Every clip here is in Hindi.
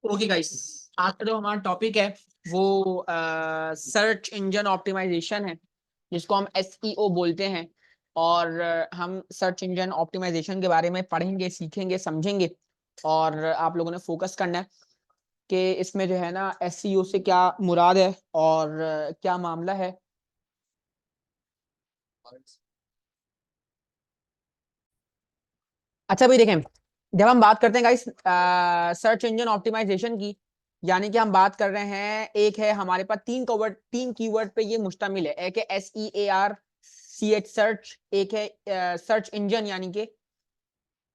ओके गाइस, आज का जो हमारा टॉपिक है वो सर्च इंजन ऑप्टिमाइजेशन है, जिसको हम एसईओ बोलते हैं। और हम सर्च इंजन ऑप्टिमाइजेशन के बारे में पढ़ेंगे, सीखेंगे, समझेंगे। और आप लोगों ने फोकस करना है कि इसमें जो है ना एसईओ से क्या मुराद है और क्या मामला है। अच्छा भाई देखें, जब हम बात करते हैं गाइस सर्च इंजन ऑप्टिमाइजेशन की, यानी कि हम बात कर रहे हैं, एक है हमारे पास तीन कीवर्ड पे ये मुश्तमिल है। एक है SEARCH सर्च, एक है सर्च इंजन यानी कि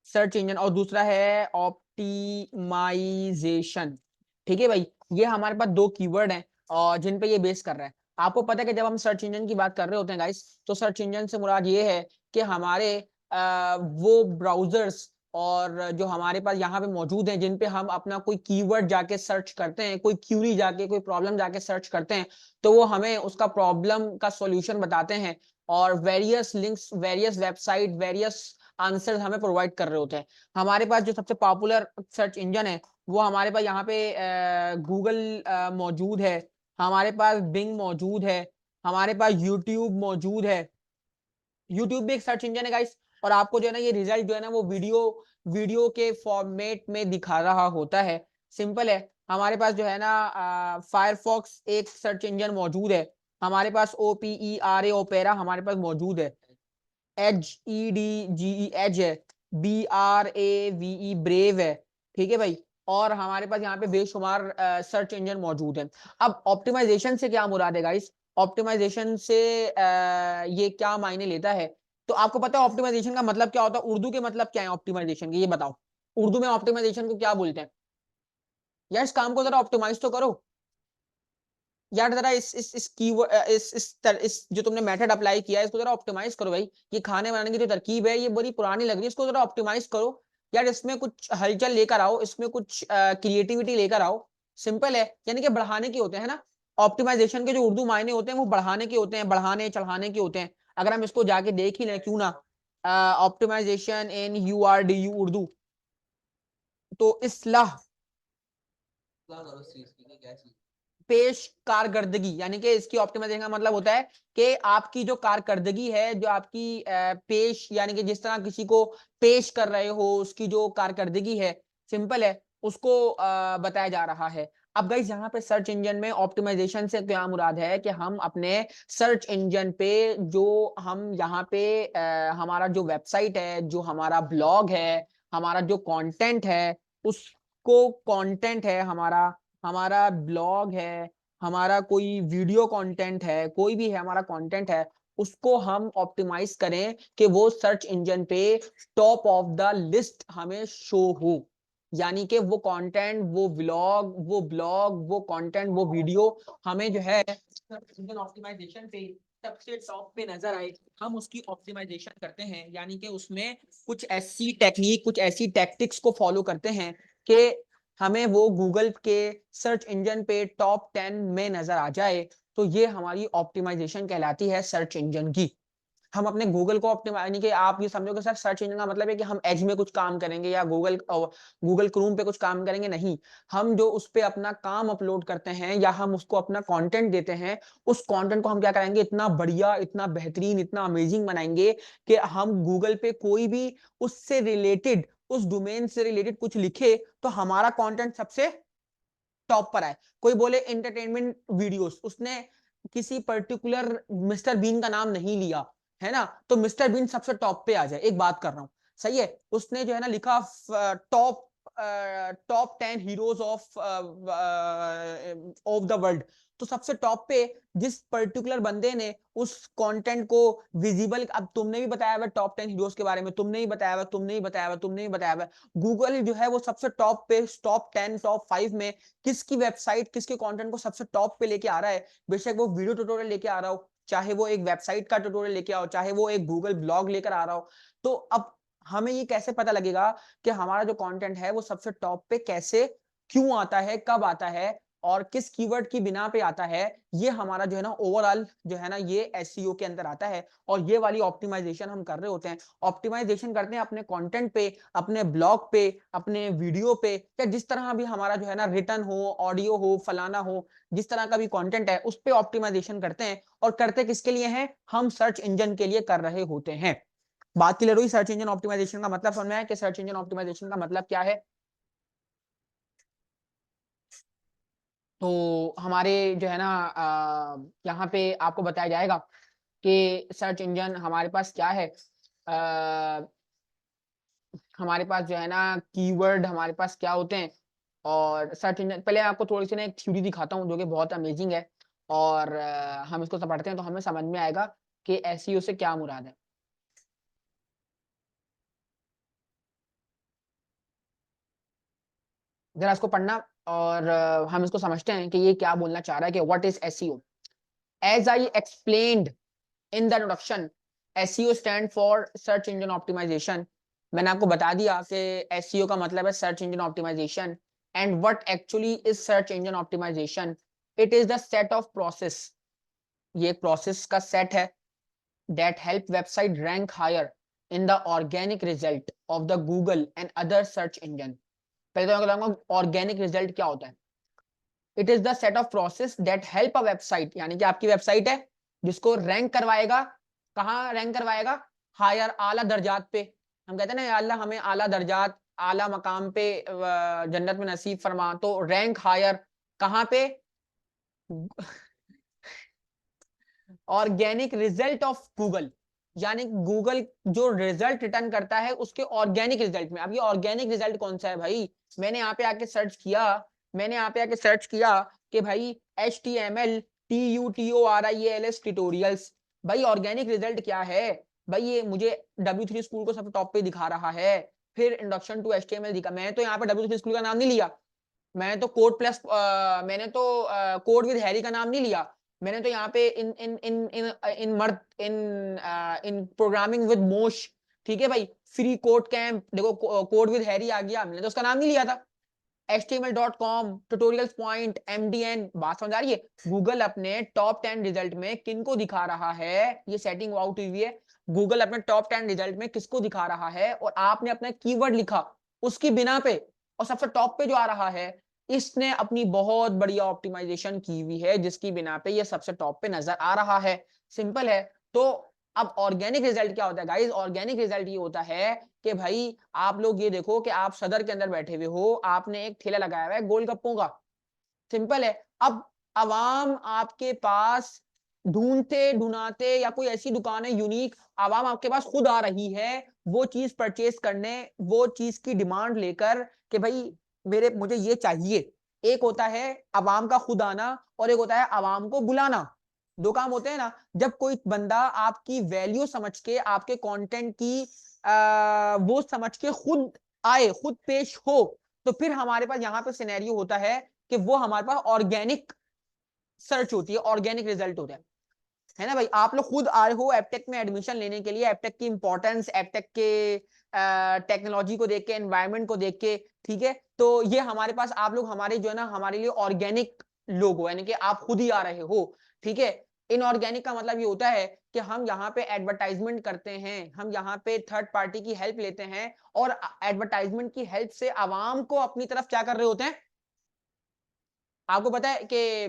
सर्च इंजन, और दूसरा है ऑप्टिमाइजेशन। ठीक है भाई, ये हमारे पास दो कीवर्ड हैं और जिन पे ये बेस कर रहा है। आपको पता है कि जब हम सर्च इंजन की बात कर रहे होते हैं गाइस, तो सर्च इंजन से मुराद ये है कि हमारे वो ब्राउजर्स और जो हमारे पास यहाँ पे मौजूद हैं, जिन पे हम अपना कोई कीवर्ड जाके सर्च करते हैं, कोई क्यूरी जाके, कोई प्रॉब्लम जाके सर्च करते हैं, तो वो हमें उसका प्रॉब्लम का सॉल्यूशन बताते हैं और various links, various website, various answer हमें प्रोवाइड कर रहे होते हैं। हमारे पास जो सबसे पॉपुलर सर्च इंजन है वो हमारे पास यहाँ पे गूगल मौजूद है, हमारे पास बिंग मौजूद है, हमारे पास यूट्यूब मौजूद है। यूट्यूब भी एक सर्च इंजन है गाइस, और आपको जो है ना ये रिजल्ट जो है ना वो वीडियो वीडियो के फॉर्मेट में दिखा रहा होता है। सिंपल है। हमारे पास जो है ना फायरफॉक्स एक सर्च इंजन मौजूद है, हमारे पास OPERA ओपेरा हमारे पास मौजूद है, HEDGE एज है, BRAVE ब्रेव है। ठीक है भाई, और हमारे पास यहाँ पे बेशुमार सर्च इंजन मौजूद है। अब ऑप्टिमाइजेशन से क्या मुराद है गाइस? ऑप्टिमाइजेशन से ये क्या मायने लेता है? तो आपको पता है ऑप्टिमाइजेशन का मतलब क्या होता है? उर्दू के मतलब क्या है ऑप्टिमाइजेशन के, ये बताओ। उर्दू में ऑप्टिमाइजेशन को क्या बोलते हैं? यार इस काम को जरा ऑप्टिमाइज तो करो। यार जरा इस की इस जो तुमने मेथड अप्लाई किया है इसको जरा ऑप्टिमाइज करो भाई। ये खाने बनाने की जो तरकीब है ये बड़ी पुरानी लग रही है, इसको जरा ऑप्टिमाइज करो। यार इसमें कुछ हलचल लेकर आओ, इसमें कुछ क्रिएटिविटी लेकर आओ। सिंपल है, यानी कि बढ़ाने के होते हैं ना। ऑप्टिमाइजेशन के जो उर्दू मायने होते हैं वो बढ़ाने के होते हैं, बढ़ाने चढ़ाने के होते हैं। अगर हम इसको जाके देख ही लें, क्यों ना, ऑप्टिमाइजेशन इन URDU उर्दू, तो इसलाह पेश कारकर्दगी, यानी कि इसकी ऑप्टिमाइजेशन का मतलब होता है कि आपकी जो कारकर्दगी है, जो आपकी पेश, यानी कि जिस तरह किसी को पेश कर रहे हो उसकी जो कारकर्दगी है, सिंपल है, उसको बताया जा रहा है। अब गाइस यहाँ पे सर्च इंजन में ऑप्टिमाइजेशन से क्या मुराद है कि हम अपने सर्च इंजन पे जो हम यहाँ पे हमारा जो वेबसाइट है, जो हमारा ब्लॉग है, हमारा जो कंटेंट है, उसको कंटेंट है हमारा, हमारा ब्लॉग है, हमारा कोई वीडियो कंटेंट है, कोई भी है हमारा कंटेंट है, उसको हम ऑप्टिमाइज करें कि वो सर्च इंजन पे टॉप ऑफ द लिस्ट हमें शो हो। यानी कि वो कंटेंट, वो व्लॉग, वो ब्लॉग, वो कंटेंट, वो वीडियो हमें जो है सर्च इंजन ऑप्टिमाइजेशन पे सबसे टॉप पे नजर आए। हम उसकी ऑप्टिमाइजेशन करते हैं, यानी कि उसमें कुछ ऐसी टेक्निक, कुछ ऐसी टैक्टिक्स को फॉलो करते हैं कि हमें वो गूगल के सर्च इंजन पे टॉप 10 में नजर आ जाए। तो ये हमारी ऑप्टिमाइजेशन कहलाती है सर्च इंजन की। हम अपने गूगल को ऑप्टिमाइज, यानी कि आप ये समझो कि सर सर्च इंजन का मतलब है कि हम एज में कुछ काम करेंगे या गूगल क्रोम पे कुछ काम करेंगे, नहीं। हम जो उस पे अपना काम अपलोड करते हैं या हम उसको अपना कंटेंट देते हैं, उस कंटेंट को हम क्या करेंगे, इतना बढ़िया, इतना बेहतरीन, इतना अमेजिंग बनाएंगे कि हम गूगल पे कोई भी उससे रिलेटेड, उस डोमेन से रिलेटेड कुछ लिखे तो हमारा कंटेंट सबसे टॉप पर आए। कोई बोले एंटरटेनमेंट वीडियोस, उसने किसी पर्टिकुलर मिस्टर बीन का नाम नहीं लिया है ना, तो मिस्टर बीन सबसे टॉप पे आ जाए, एक बात कर रहा हूं। सही है, उसने जो है ना लिखा top top 10 heroes of of the world, तो सबसे टॉप पे जिस पर्टिकुलर बंदे ने उस कंटेंट को विजिबल, अब तुमने भी बताया हुआ टॉप 10 हीरोज के बारे में, तुमने ही बताया हुआ, तुमने ही बताया हुआ, तुमने ही बताया हुआ, गूगल जो है वो सबसे टॉप पे, टॉप 10 टॉप 5 में किसकी वेबसाइट, किसके कंटेंट को सबसे टॉप पे लेके आ रहा है। बेशक वो वीडियो ट्यूटोरियल लेके आ रहा हो, चाहे वो एक वेबसाइट का ट्यूटोरियल लेके आओ, चाहे वो एक गूगल ब्लॉग लेकर आ रहा हो। तो अब हमें ये कैसे पता लगेगा कि हमारा जो कंटेंट है वो सबसे टॉप पे कैसे, क्यों आता है, कब आता है, और किस कीवर्ड की बिना पे आता है, ये हमारा जो है ना ओवरऑल जो है ना ये एसईओ के अंदर आता है। और ये वाली ऑप्टिमाइजेशन हम कर रहे होते हैं। ऑप्टिमाइजेशन करते हैं अपने कंटेंट पे, अपने ब्लॉग पे, अपने वीडियो पे, या जिस तरह भी हमारा जो है ना रिटर्न हो, ऑडियो हो, फलाना हो, जिस तरह का भी कंटेंट है उस पे ऑप्टिमाइजेशन करते हैं। और करते किसके लिए हैं? हम सर्च इंजन के लिए कर रहे होते हैं। बात क्लियर हुई? सर्च इंजन ऑप्टिमाइजेशन का मतलब समझ में आया कि सर्च इंजन ऑप्टिमाइजेशन का मतलब क्या है। तो हमारे जो है ना यहाँ पे आपको बताया जाएगा कि सर्च इंजन हमारे पास क्या है। हमारे पास जो है ना कीवर्ड हमारे पास क्या होते हैं। और सर्च इंजन पहले आपको थोड़ी सी ना एक थ्योरी दिखाता हूँ जो कि बहुत अमेजिंग है। और हम इसको पढ़ते हैं तो हमें समझ में आएगा कि एसईओ से क्या मुराद है। जरा इसको पढ़ना और हम इसको समझते हैं कि ये क्या बोलना चाह रहा है कि what is SEO. As I explained in the introduction, SEO stand for search engine optimisation. मैंने आपको बता दिया कि एसईओ का मतलब है search engine optimisation. And what actually is search engine optimisation? It is the set of process, ये एक प्रोसेस का सेट है that help website rank higher in the organic result of the Google and other search engine। पहले तो मैं बताऊंगा ऑर्गेनिक रिजल्ट क्या होता है। It is the set of process that help a website, यानी कि आपकी वेबसाइट है जिसको रैंक करवाएगा। कहाँ रैंक करवाएगा? हायर, आला दर्जात पे। हम कहते हैं ना या अल्लाह हमें आला दर्जात, आला मकाम पे जन्नत में नसीब फरमा। तो रैंक हायर कहाँ पे? ऑर्गेनिक रिजल्ट ऑफ गूगल, यानी गूगल जो रिजल्ट रिटर्न करता है उसके ऑर्गेनिक रिजल्ट में। अब ये ऑर्गेनिक रिजल्ट कौन सा है भाई? मैंने यहाँ पे आके सर्च किया, मैंने यहाँ पे आके सर्च किया कि भाई HTML TUTORIALS ट्यूटोरियल्स। भाई ऑर्गेनिक रिजल्ट क्या है? भाई ये मुझे W3 स्कूल को सबसे टॉप पे दिखा रहा है, फिर इंट्रोडक्शन टू HTML दिखा। मैंने तो यहाँ पे W3 स्कूल का नाम नहीं लिया, मैंने तो कोड प्लस मैंने तो कोड विद हैरी का नाम नहीं लिया। मैंने तो यहाँ पे इन इन इन इन इन मर्द इन इन प्रोग्रामिंग विद मोश, ठीक है भाई, फ्री कोड कैंप, देखो कोड विद हैरी आ गया, मैंने तो उसका नाम नहीं लिया था। html.com, tutorials point, MDN। बात समझ आ रही है? गूगल अपने टॉप 10 रिजल्ट में किन को दिखा रहा है? ये सेटिंग आउट हुई है। गूगल अपने टॉप 10 रिजल्ट में किसको दिखा रहा है? और आपने अपना कीवर्ड लिखा उसकी बिना पे, और सबसे टॉप पे जो आ रहा है इसने अपनी बहुत बढ़िया ऑप्टिमाइजेशन की हुई है जिसकी बिना पे ये सबसे टॉप पे नजर आ रहा है। सिंपल है। तो अब ऑर्गेनिक रिजल्ट क्या होता है गाइस? ऑर्गेनिक रिजल्ट ये होता है कि भाई आप लोग ये देखो कि आप सदर के अंदर बैठे हुए हो, आपने एक ठेला लगाया हुआ है गोलगप्पों का। सिंपल है। अब अवाम आपके पास ढूंढते ढूंढाते, या कोई ऐसी दुकान है यूनिक, अवाम आपके पास खुद आ रही है वो चीज परचेज करने, वो चीज की डिमांड लेकर कि भाई मेरे मुझे ये चाहिए। एक होता है अवाम का खुद आना और एक होता है अवाम को बुलाना। दो काम होते हैं ना। जब कोई बंदा आपकी वैल्यू समझ के, आपके कंटेंट की वो समझ के खुद आए, खुद पेश हो, तो फिर हमारे पास यहाँ पे सिनेरियो होता है कि वो हमारे पास ऑर्गेनिक सर्च होती है, ऑर्गेनिक रिजल्ट होता है ना भाई। आप लोग खुद आए हो एपटेक में एडमिशन लेने के लिए, एपटेक की इंपॉर्टेंस, एपटेक के टेक्नोलॉजी को देख के, एनवायरनमेंट को देख के, ठीक है। तो ये हमारे पास आप लोग हमारे जो है ना हमारे लिए ऑर्गेनिक लोग हो, यानी कि आप खुद ही आ रहे हो, ठीक है। इनऑर्गेनिक का मतलब ये होता है कि हम यहाँ पे एडवर्टाइजमेंट करते हैं, हम यहाँ पे थर्ड पार्टी की हेल्प लेते हैं, और एडवर्टाइजमेंट की हेल्प से आवाम को अपनी तरफ क्या कर रहे होते हैं। आपको पता है कि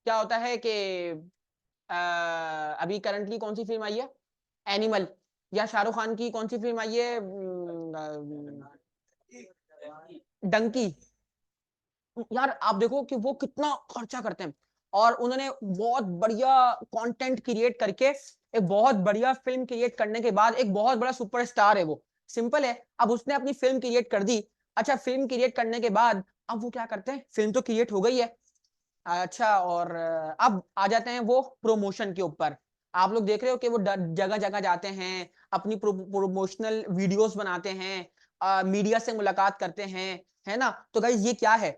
क्या होता है कि अभी करंटली कौन सी फिल्म आई है? एनिमल। या शाहरुख खान की कौन सी फिल्म आई है? डंकी। यार आप देखो कि वो कितना खर्चा करते हैं, और उन्होंने बहुत बढ़िया कंटेंट क्रिएट करके एक बहुत बढ़िया फिल्म क्रिएट करने के बाद एक बहुत बड़ा सुपरस्टार है वो। सिंपल है। अब उसने अपनी फिल्म क्रिएट कर दी। अच्छा, फिल्म क्रिएट करने के बाद अब वो क्या करते हैं? फिल्म तो क्रिएट हो गई है, अच्छा, और अब आ जाते हैं वो प्रमोशन के ऊपर। आप लोग देख रहे हो कि वो जगह जगह जाते हैं, अपनी प्रमोशनल वीडियोस बनाते हैं, मीडिया से मुलाकात करते हैं, है ना। तो गाइस ये क्या है?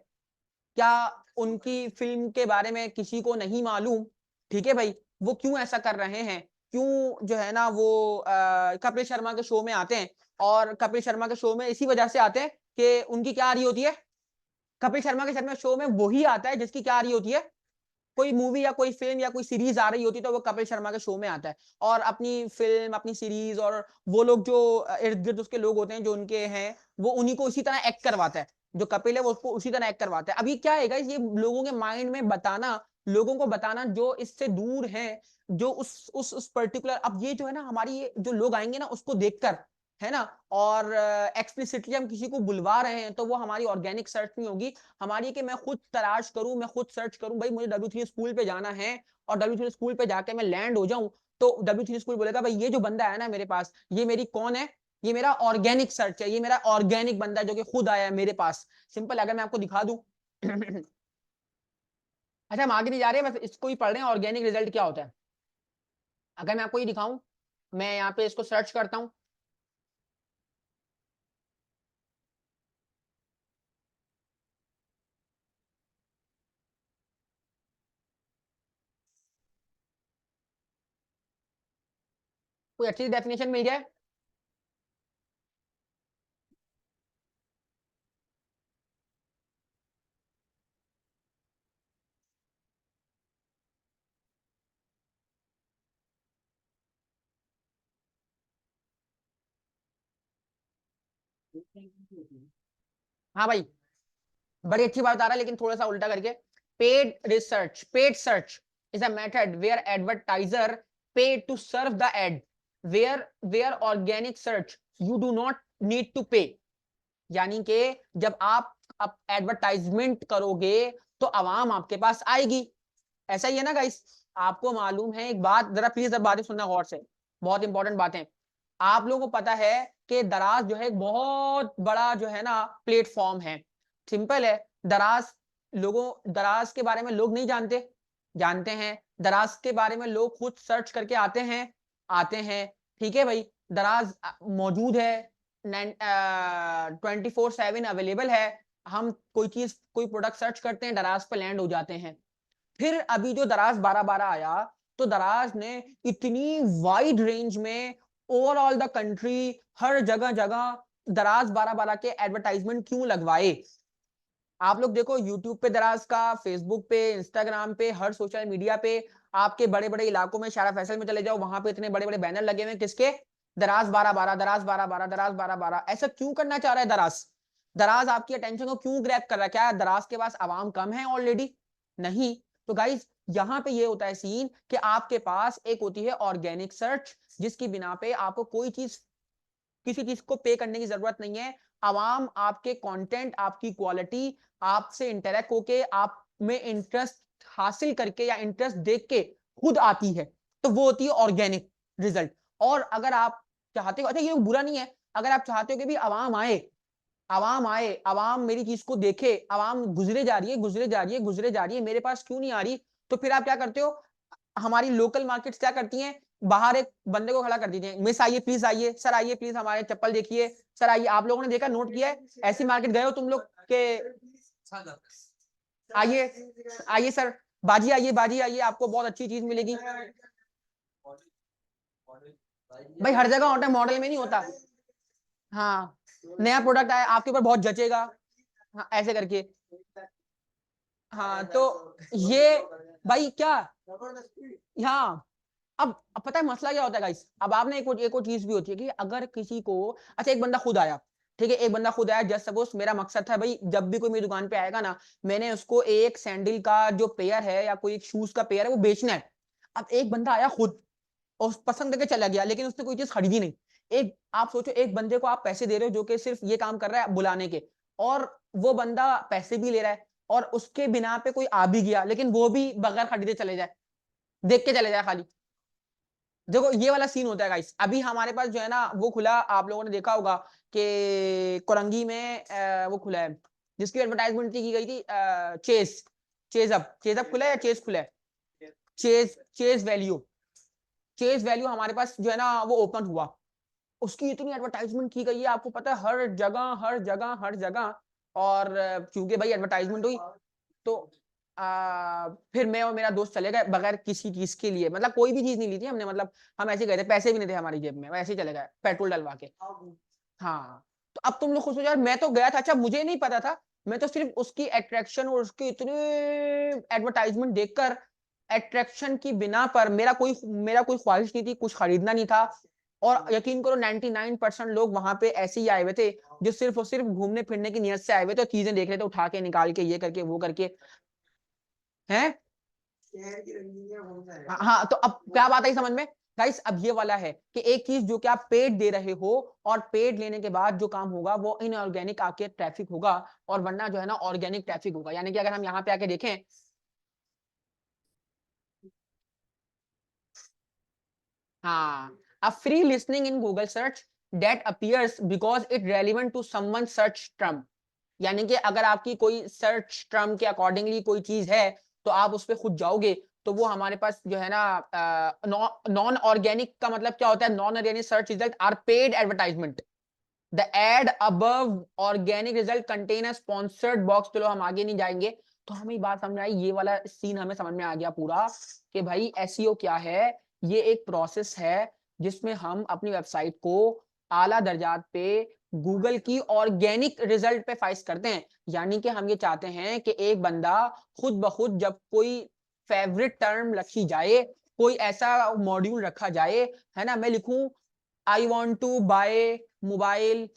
क्या उनकी फिल्म के बारे में किसी को नहीं मालूम? ठीक है भाई, वो क्यों ऐसा कर रहे हैं? क्यों जो है ना वो कपिल शर्मा के शो में आते हैं, और कपिल शर्मा के शो में इसी वजह से आते हैं कि उनकी क्या आ रही होती है, कपिल शर्मा के शो में वही आता है जिसकी क्या आ रही होती है, कोई मूवी या कोई फिल्म या कोई सीरीज आ रही होती है तो वो कपिल शर्मा के शो में आता है, और अपनी फिल्म अपनी सीरीज और वो लोग जो इर्द गिर्द उसके लोग होते हैं जो उनके हैं, वो उन्हीं को उसी तरह एक्ट करवाता है, जो कपिल है वो उसको उसी तरह एक्ट करवाता है। अभी क्या है गाइस, ये लोगों के माइंड में बताना, लोगों को बताना जो इससे दूर है, जो उस पर्टिकुलर, अब ये जो है ना हमारी ये जो लोग आएंगे ना उसको देखकर, है ना, और एक्सप्लिसिटली हम किसी को बुलवा रहे हैं तो वो हमारी ऑर्गेनिक सर्च नहीं होगी, हमारी कि मैं खुद तलाश करूं, मैं खुद सर्च करूं, भाई मुझे W3 स्कूल पे जाना है और W3 स्कूल पे जाके मैं लैंड हो जाऊं, तो W3 स्कूल बोलेगा भाई ये जो बंदा है ना मेरे पास, ये मेरी कौन है, ये मेरा ऑर्गेनिक सर्च है, ये मेरा ऑर्गेनिक बंदा है जो कि खुद आया है मेरे पास। सिंपल, अगर मैं आपको दिखा दूं अच्छा हम आगे नहीं जा रहे, बस इसको ही पढ़ रहे हैं ऑर्गेनिक रिजल्ट क्या होता है। अगर मैं आपको ये दिखाऊं, मैं यहाँ पे इसको सर्च करता हूँ, कोई अच्छी डेफिनेशन मिल जाए। हाँ भाई, बड़ी अच्छी बात आ रहा है लेकिन थोड़ा सा उल्टा करके, paid research, paid search is a method where advertiser pay to serve the ad, where organic search you do not need to pay. यानी कि जब आप एडवर्टाइजमेंट करोगे तो आवाम आपके पास आएगी, ऐसा ही है ना गाइस। आपको मालूम है एक बात, जरा प्लीज अब बातें सुनना गौर से, बहुत इंपॉर्टेंट बातें। आप लोगों को पता है कि दराज जो है एक बहुत बड़ा जो है ना प्लेटफॉर्म है, सिंपल है। दराज, लोगों दराज के बारे में लोग नहीं जानते, जानते हैं। दराज के बारे में लोग खुद सर्च करके आते हैं, आते हैं, ठीक है भाई। दराज मौजूद है, 24/7 अवेलेबल है। हम कोई चीज कोई प्रोडक्ट सर्च करते हैं, दराज पे लैंड हो जाते हैं। फिर अभी जो दराज 12/12 आया, तो दराज ने इतनी वाइड रेंज में ओवरऑल द कंट्री, हर जगह जगह दराज 12/12 के एडवर्टाइजमेंट क्यों लगवाए। आप लोग देखो यूट्यूब पे दराज का, फेसबुक पे, इंस्टाग्राम पे, हर सोशल मीडिया पे, आपके बड़े बड़े इलाकों में, शारा फैसल में चले जाओ, वहां पे इतने बड़े बड़े बैनर लगे हुए हैं किसके, दराज 12/12, दराज 12/12, दराज 12/12। ऐसा क्यों करना चाह रहा है दराज, दराज आपकी अटेंशन को क्यों ग्रैब कर रहा है, क्या दराज के पास आवाम कम है ऑलरेडी, नहीं। तो गाइस यहां पे ये होता है सीन कि आपके पास एक होती है ऑर्गेनिक सर्च, जिसकी बिना पे आपको कोई चीज, किसी चीज को पे करने की जरूरत नहीं है। आवाम आपके कंटेंट, आपकी क्वालिटी, आपसे इंटरेक्ट होके, आप में इंटरेस्ट हासिल करके या इंटरेस्ट देख के खुद आती है, तो वो होती है ऑर्गेनिक रिजल्ट। और अगर आप चाहते हो, अच्छा ये बुरा नहीं है, अगर आप चाहते हो कि भी आवाम आए, आवाम आए, आवाम मेरी चीज को देखे, आवाम गुजरे जा रही है, गुजरे जा रही है, गुजरे जा रही है, मेरे पास क्यों नहीं आ रही, तो फिर आप क्या करते हो, हमारी लोकल मार्केट्स क्या करती हैं, बाहर एक बंदे को खड़ा कर देती हैं, मिस आइए प्लीज, आइए सर, आइए प्लीज हमारे चप्पल देखिए, सर आइए। आप लोगों ने देखा, नोट किया है, ऐसी मार्केट गए हो तुम लोग के, आइए, आइए सर, बाजी आइए, बाजी आइए, आपको बहुत अच्छी चीज मिलेगी। भाई हर जगह होता है, मॉडल में नहीं होता। हाँ, नया प्रोडक्ट आया आपके ऊपर बहुत जचेगा, हाँ ऐसे करके। हाँ तो ये भाई क्या, हाँ, अब पता है मसला क्या होता है गाइस, अब आपने एक और चीज भी होती है कि अगर किसी को, अच्छा एक बंदा खुद आया, ठीक है, एक बंदा खुद आया, जस्ट सपोज मेरा मकसद था भाई जब भी कोई मेरी दुकान पे आएगा ना, मैंने उसको एक सैंडल का जो पेयर है या कोई एक शूज का पेयर है वो बेचना है। अब एक बंदा आया खुद और पसंद करके चला गया, लेकिन उसने कोई चीज खरीदी नहीं। एक आप सोचो, एक बंदे को आप पैसे दे रहे हो जो कि सिर्फ ये काम कर रहा है बुलाने के, और वो बंदा पैसे भी ले रहा है, और उसके बिना पे कोई आ भी गया लेकिन वो भी बगैर खरीदे चले जाए, देख के चले जाए खाली। देखो ये वाला सीन होता है गाइस। अभी हमारे पास जो है ना वो खुला, आप लोगों ने देखा होगा कि कोरंगी में वो खुला है जिसकी एडवर्टाइजमेंट की गई थी, चेस, चेजअप, चेजअप खुला है या चेस खुला है, चेस, चेस वैल्यू, चेस वैल्यू हमारे पास जो है ना वो ओपन हुआ, उसकी इतनी एडवर्टाइजमेंट की गई है, आपको पता है हर जगह, हर जगह, हर जगह। और क्योंकि भाई एडवर्टाइजमेंट हुई, तो फिर मैं और मेरा दोस्त चले गए बगैर किसी चीज के लिए, मतलब कोई भी चीज नहीं ली थी हमने, मतलब हम ऐसे गए थे, पैसे भी नहीं थे हमारी जेब में, वैसे ही चले गए पेट्रोल डलवा के। हाँ, तो अब तुम लोग खुश हो जाओ, मैं तो गया था, अच्छा मुझे नहीं पता था मैं तो सिर्फ उसकी अट्रैक्शन और उसके इतने एडवर्टाइजमेंट देखकर अट्रैक्शन की बिना पर मेरा कोई ख्वाहिश नहीं थी, कुछ खरीदना नहीं था। और यकीन करो 99% लोग वहां पे ऐसे ही आए हुए थे जो सिर्फ और सिर्फ घूमने फिरने की नियत से आए हुए थे, चीजें देख रहे थे उठा के निकाल के, ये करके वो करके हैं। हाँ, तो अब क्या बात आई समझ में गाइस? अब ये वाला है कि एक चीज जो कि आप पेड दे रहे हो और पेड लेने के बाद जो काम होगा वो इनऑर्गेनिक आके ट्रैफिक होगा, और वरना जो है ना ऑर्गेनिक ट्रैफिक होगा। यानी कि अगर हम यहाँ पे आके देखें, हाँ, a free listening in Google search that appears because it relevant to someone search term। यानी कि अगर आपकी कोई सर्च टर्म के अकॉर्डिंगली कोई चीज है तो आप उस पर खुद जाओगे तो वो हमारे पास जो है ना, नॉन ऑर्गेनिक का मतलब क्या होता है? Non organic search result are paid advertisement. The ad above organic result contain a sponsored box. चलो हम आगे नहीं जाएंगे। तो हमें बात समझ में आई, ये वाला सीन हमें समझ में आ गया पूरा कि भाई एसईओ क्या है। ये एक प्रोसेस है जिसमें हम अपनी वेबसाइट को आला दर्जात पे गूगल की ऑर्गेनिक रिजल्ट पे फाइज करते हैं। यानी कि हम ये चाहते हैं कि एक बंदा खुद ब खुद जब कोई फेवरेट टर्म रखी जाए, कोई ऐसा मॉड्यूल रखा जाए, है ना, मैं लिखूं I want to buy mobile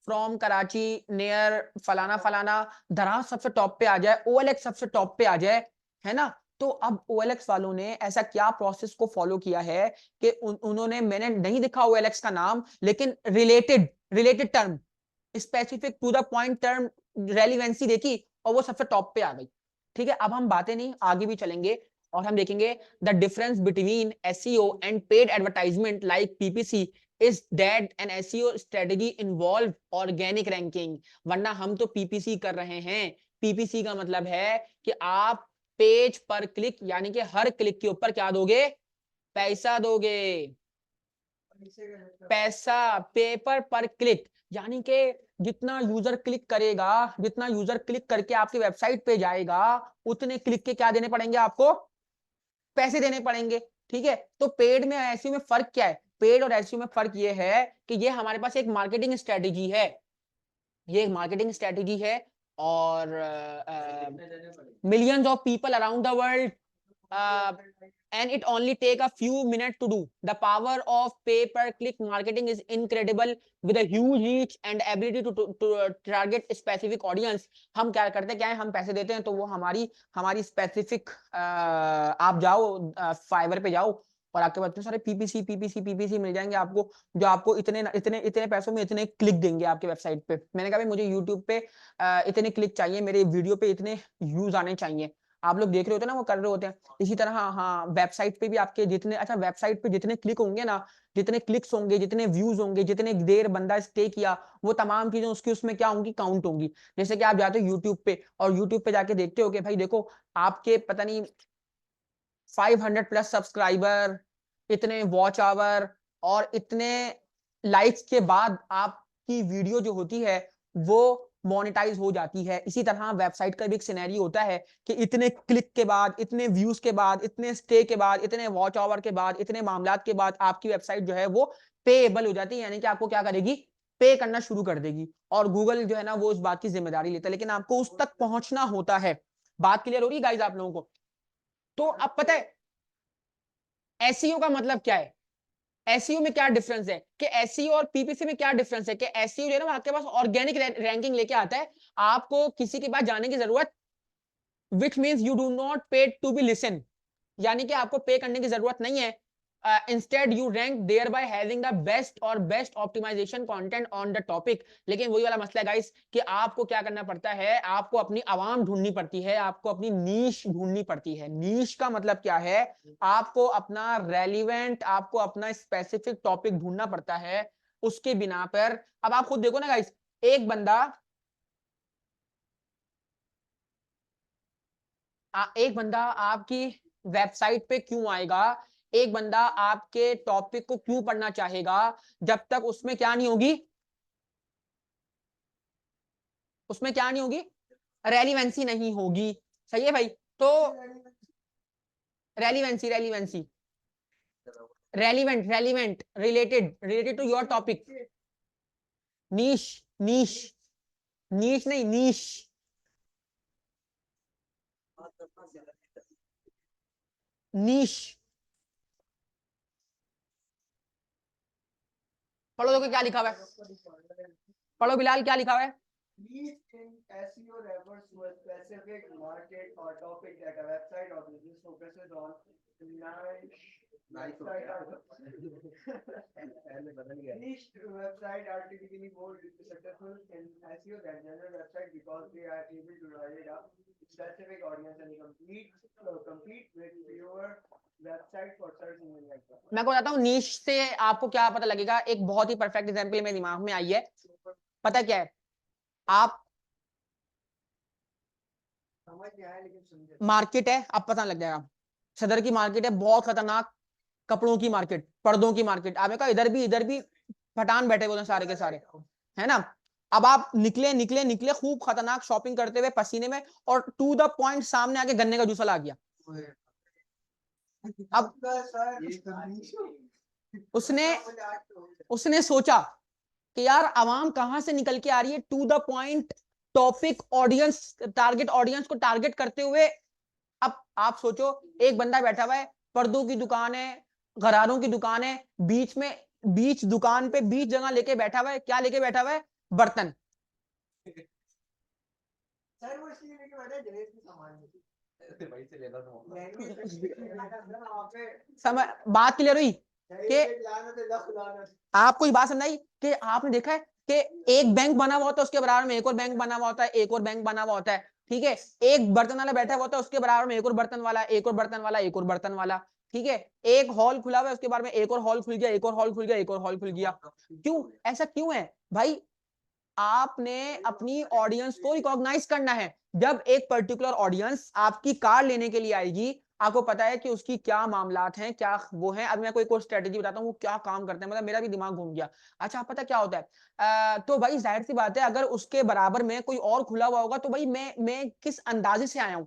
from Karachi near फलाना फलाना, दराज सबसे टॉप पे आ जाए, ओएलएक्स सबसे टॉप पे आ जाए, है ना। तो अब ओएलएक्स वालों ने ऐसा क्या प्रोसेस को फॉलो किया है कि उन्होंने, मैंने नहीं देखा ओएलएक्स का नाम, लेकिन related related term, specific to the point term, relevancy देखी और वो सबसे टॉप पे आ गई। ठीक है, अब हम बातें नहीं आगे भी चलेंगे और हम देखेंगे the difference between SEO and paid advertisement like PPC is that an SEO strategy involve organic ranking। वरना हम तो पीपीसी कर रहे हैं। पीपीसी का मतलब है कि आप पेज पर क्लिक, यानी कि हर क्लिक के ऊपर क्या दोगे? पैसा दोगे। पैसा, पेपर पर क्लिक, यानी कि जितना यूजर क्लिक करेगा, जितना यूजर क्लिक करके आपकी वेबसाइट पे जाएगा, उतने क्लिक के क्या देने पड़ेंगे आपको? पैसे देने पड़ेंगे। ठीक है, तो पेड में एसईओ में फर्क क्या है? पेड और एसईओ में फर्क ये है कि ये हमारे पास एक मार्केटिंग स्ट्रेटेजी है, ये एक मार्केटिंग स्ट्रेटेजी है, और millions of people around the world, and it only take a few minutes to do। The power of pay per click marketing is incredible with a huge reach and ability to target specific audience। हम क्या करते हैं, क्या है, हम पैसे देते हैं तो वो हमारी हमारी स्पेसिफिक, आप जाओ फाइवर पे जाओ और आपके पास इतने सारे पीपीसी पीपीसी पीपीसी मिल जाएंगे आपको, जो आपको इतने इतने इतने पैसों में इतने क्लिक देंगे आपके वेबसाइट पे। मैंने कहा भाई मुझे यूट्यूब पे इतने क्लिक चाहिए, मेरे वीडियो पे इतने व्यूज आने चाहिए। आप लोग देख रहे होते हैं ना, वो कर रहे होते हैं। इसी तरह हाँ हाँ, वेबसाइट पे भी आपके जितने, अच्छा वेबसाइट पे जितने क्लिक होंगे ना, जितने क्लिक्स होंगे, जितने व्यूज होंगे, जितने देर बंदा स्टे किया, वो तमाम चीजें उसकी उसमें क्या होंगी? काउंट होंगी। जैसे कि आप जाते हो यूट्यूब पे और यूट्यूब पे जाके देखते हो कि भाई देखो आपके पता नहीं 500 प्लस सब्सक्राइबर, इतने वॉच आवर और इतने लाइक्स के बाद आपकी वीडियो जो होती है वो मोनेटाइज हो जाती है। इसी तरह वेबसाइट का भी एक सिनेरियो होता है कि इतने क्लिक के बाद, इतने व्यूज के बाद, इतने स्टे के बाद, इतने वॉच आवर के बाद, इतने मामलात के बाद आपकी वेबसाइट जो है वो पेएबल हो जाती है। यानी कि आपको क्या करेगी? पे करना शुरू कर देगी। और गूगल जो है ना वो उस बात की जिम्मेदारी लेता है, लेकिन आपको उस तक पहुंचना होता है। बात क्लियर हो रही है गाइस आप लोगों को? तो अब पता है एसईओ का मतलब क्या है, एसईओ में क्या डिफरेंस है, कि एसईओ और पीपीसी में क्या डिफरेंस है, कि एसईओ जो है ना आपके पास ऑर्गेनिक रैंकिंग लेके आता है। आपको किसी के पास जाने की जरूरत, which means you do not pay to be listen, यानी कि आपको पे करने की जरूरत नहीं है। Instead you rank there by having the best और best optimization content on the topic. लेकिन वही वाला मसला है गाइस कि आपको क्या करना पड़ता है, आपको अपनी आवाम ढूंढनी पड़ती है, आपको अपनी नीश ढूंढनी पड़ती है। नीश का मतलब क्या है? आपको अपना रेलिवेंट, आपको अपना स्पेसिफिक टॉपिक ढूंढना पड़ता है। उसके बिना पर अब आप खुद देखो ना गाइस, एक बंदा एक बंदा आपकी वेबसाइट पे क्यों आएगा, एक बंदा आपके टॉपिक को क्यों पढ़ना चाहेगा, जब तक उसमें क्या नहीं होगी? उसमें क्या नहीं होगी? रेलिवेंसी नहीं होगी। सही है भाई? तो relevancy relevancy relevant relevant related related to your topic. Niche niche niche नहीं, नीश, नीश। पढ़ो तो क्या लिखा हुआ है, पढ़ो बिलाल क्या लिखा हुआ है। Niche in SEO refers to a specific market or topic that a website or business focuses on. Niche website are typically more successful in SEO than general website because they are able to target a specific audience and compete with fewer website for search engine rankings. मैं को बताता हूँ नीश से आपको क्या पता लगेगा। एक बहुत ही परफेक्ट एग्जांपल मेरे दिमाग में आई है, पता क्या है, आप मार्केट है, आप पता लग जाएगा, सदर की मार्केट है, बहुत खतरनाक कपड़ों की मार्केट, पर्दों की मार्केट। आपने कहा इधर भी पठान बैठे हुए सारे के सारे, है ना। अब आप निकले निकले निकले खूब खतरनाक शॉपिंग करते हुए पसीने में, और टू द पॉइंट सामने आके गन्ने का जूसा आ गया। अब उसने उसने सोचा कि यार आवाम कहां से निकल के आ रही है, to the point topic audience, target audience को टारगेट करते हुए। अब आप सोचो, एक बंदा बैठा हुआ है, पर्दों की दुकान है, गरारों की दुकान है, बीच में, बीच दुकान पे बीच जगह लेके बैठा हुआ है, क्या लेके बैठा हुआ है, बर्तन। समझ, बात क्लियर हुई कि आपको ये बात समझाई कि आपने देखा है कि एक बैंक बना हुआ होता है, उसके बराबर में एक और बैंक बना हुआ होता है, एक और बैंक बना हुआ होता है, ठीक है। एक बर्तन वाला बैठा हुआ होता है, उसके बराबर में एक और बर्तन वाला, एक और बर्तन वाला, एक और बर्तन वाला, ठीक है। एक हॉल खुला हुआ है, उसके बारे में एक और हॉल खुल गया, एक और हॉल खुल गया, एक और हॉल खुल गया। क्यों, ऐसा क्यों है भाई? आपने अपनी ऑडियंस को रिकॉग्नाइज करना है। जब एक पर्टिकुलर ऑडियंस आपकी कार लेने के लिए आएगी, आपको पता है कि उसकी क्या मामलात हैं, क्या वो हैं। अब मैं कोई स्ट्रेटेजी बताता हूँ वो क्या काम करते हैं, मतलब मेरा भी दिमाग घूम गया। अच्छा, पता क्या होता है, तो भाई जाहिर सी बात है, अगर उसके बराबर में कोई और खुला हुआ होगा तो भाई मैं किस अंदाजे से आया हूँ,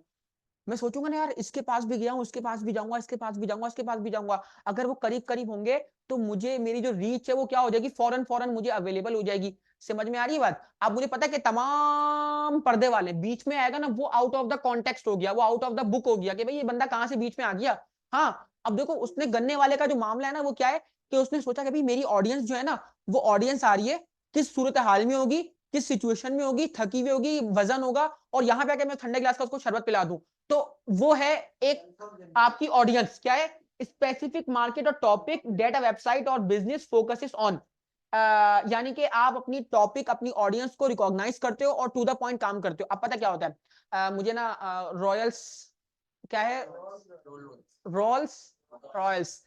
मैं सोचूंगा ना यार इसके पास भी गया हूँ, उसके पास भी जाऊंगा, इसके पास भी जाऊंगा, इसके पास भी जाऊंगा। अगर वो करीब करीब होंगे तो मुझे, मेरी जो रीच है वो क्या हो जाएगी, फौरन फौरन मुझे अवेलेबल हो जाएगी। समझ में आ रही है बात? अब मुझे पता है कि तमाम पर्दे वाले बीच में आएगा ना, वो आउट ऑफ द कॉन्टेक्स्ट हो गया, वो आउट ऑफ द बुक हो गया कि भाई ये बंदा कहां से बीच में आ गया। हाँ, अब देखो उसने गन्ने वाले का जो मामला है ना, वो क्या है कि उसने सोचा कि भाई मेरी ऑडियंस जो है ना, वो ऑडियंस आ रही है, किस सूरत हाल में होगी, किस सिचुएशन में होगी, थकी हुई होगी, वजन होगा, और यहाँ पे आके मैं ठंडे गिलास का उसको शरबत पिला दूं। तो वो है एक आपकी ऑडियंस, क्या है, स्पेसिफिक मार्केट और टॉपिक डेटा वेबसाइट और बिजनेस फोकसेस ऑन। यानी कि आप अपनी टॉपिक, अपनी ऑडियंस को रिकॉग्नाइज करते हो और टू द पॉइंट काम करते हो। अब पता क्या होता है, मुझे ना रॉयल्स, क्या है, रॉल्स रॉयल्स,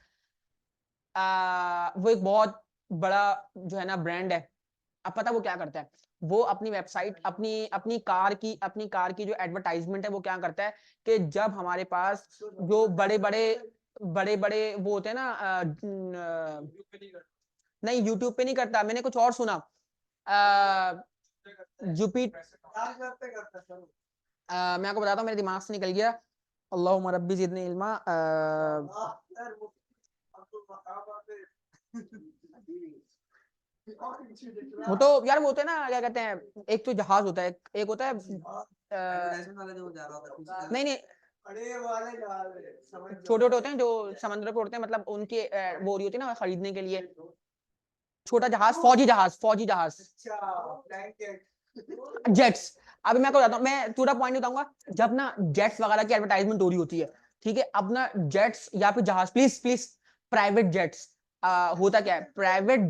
वो एक बहुत बड़ा जो है ना ब्रांड है। अब पता वो क्या करता है, वो अपनी वेबसाइट, अपनी अपनी कार की जो एडवर्टाइजमेंट है वो क्या करता है कि जब हमारे पास जो बड़े बड़े वो होते हैं ना, नहीं यूट्यूब पे नहीं करता, मैंने कुछ और सुना, जुपिट, मैं आपको बताता हूँ, मेरे दिमाग से निकल गया, अल्लाहुम्मा रब्बी ज़िदनी इल्मा। वो तो यार वो होते हैं ना, क्या कहते हैं, एक तो जहाज होता है, एक होता है नहीं नहीं, छोटे छोटे होते हैं जो समुद्र पे उड़ते हैं, मतलब उनके वो हो रही होती है ना खरीदने के लिए, छोटा जहाज, फौजी जहाज, फौजी जहाज, जेट्स। अभी मैं आपको बताता हूँ, मैं पूरा पॉइंट बताऊंगा। जब ना जेट्स वगैरह की एडवर्टाइजमेंट हो रही होती है, ठीक है, अब ना जेट्स या फिर जहाज, प्लीज प्लीज, प्राइवेट जेट्स, होता क्या है, प्राइवेट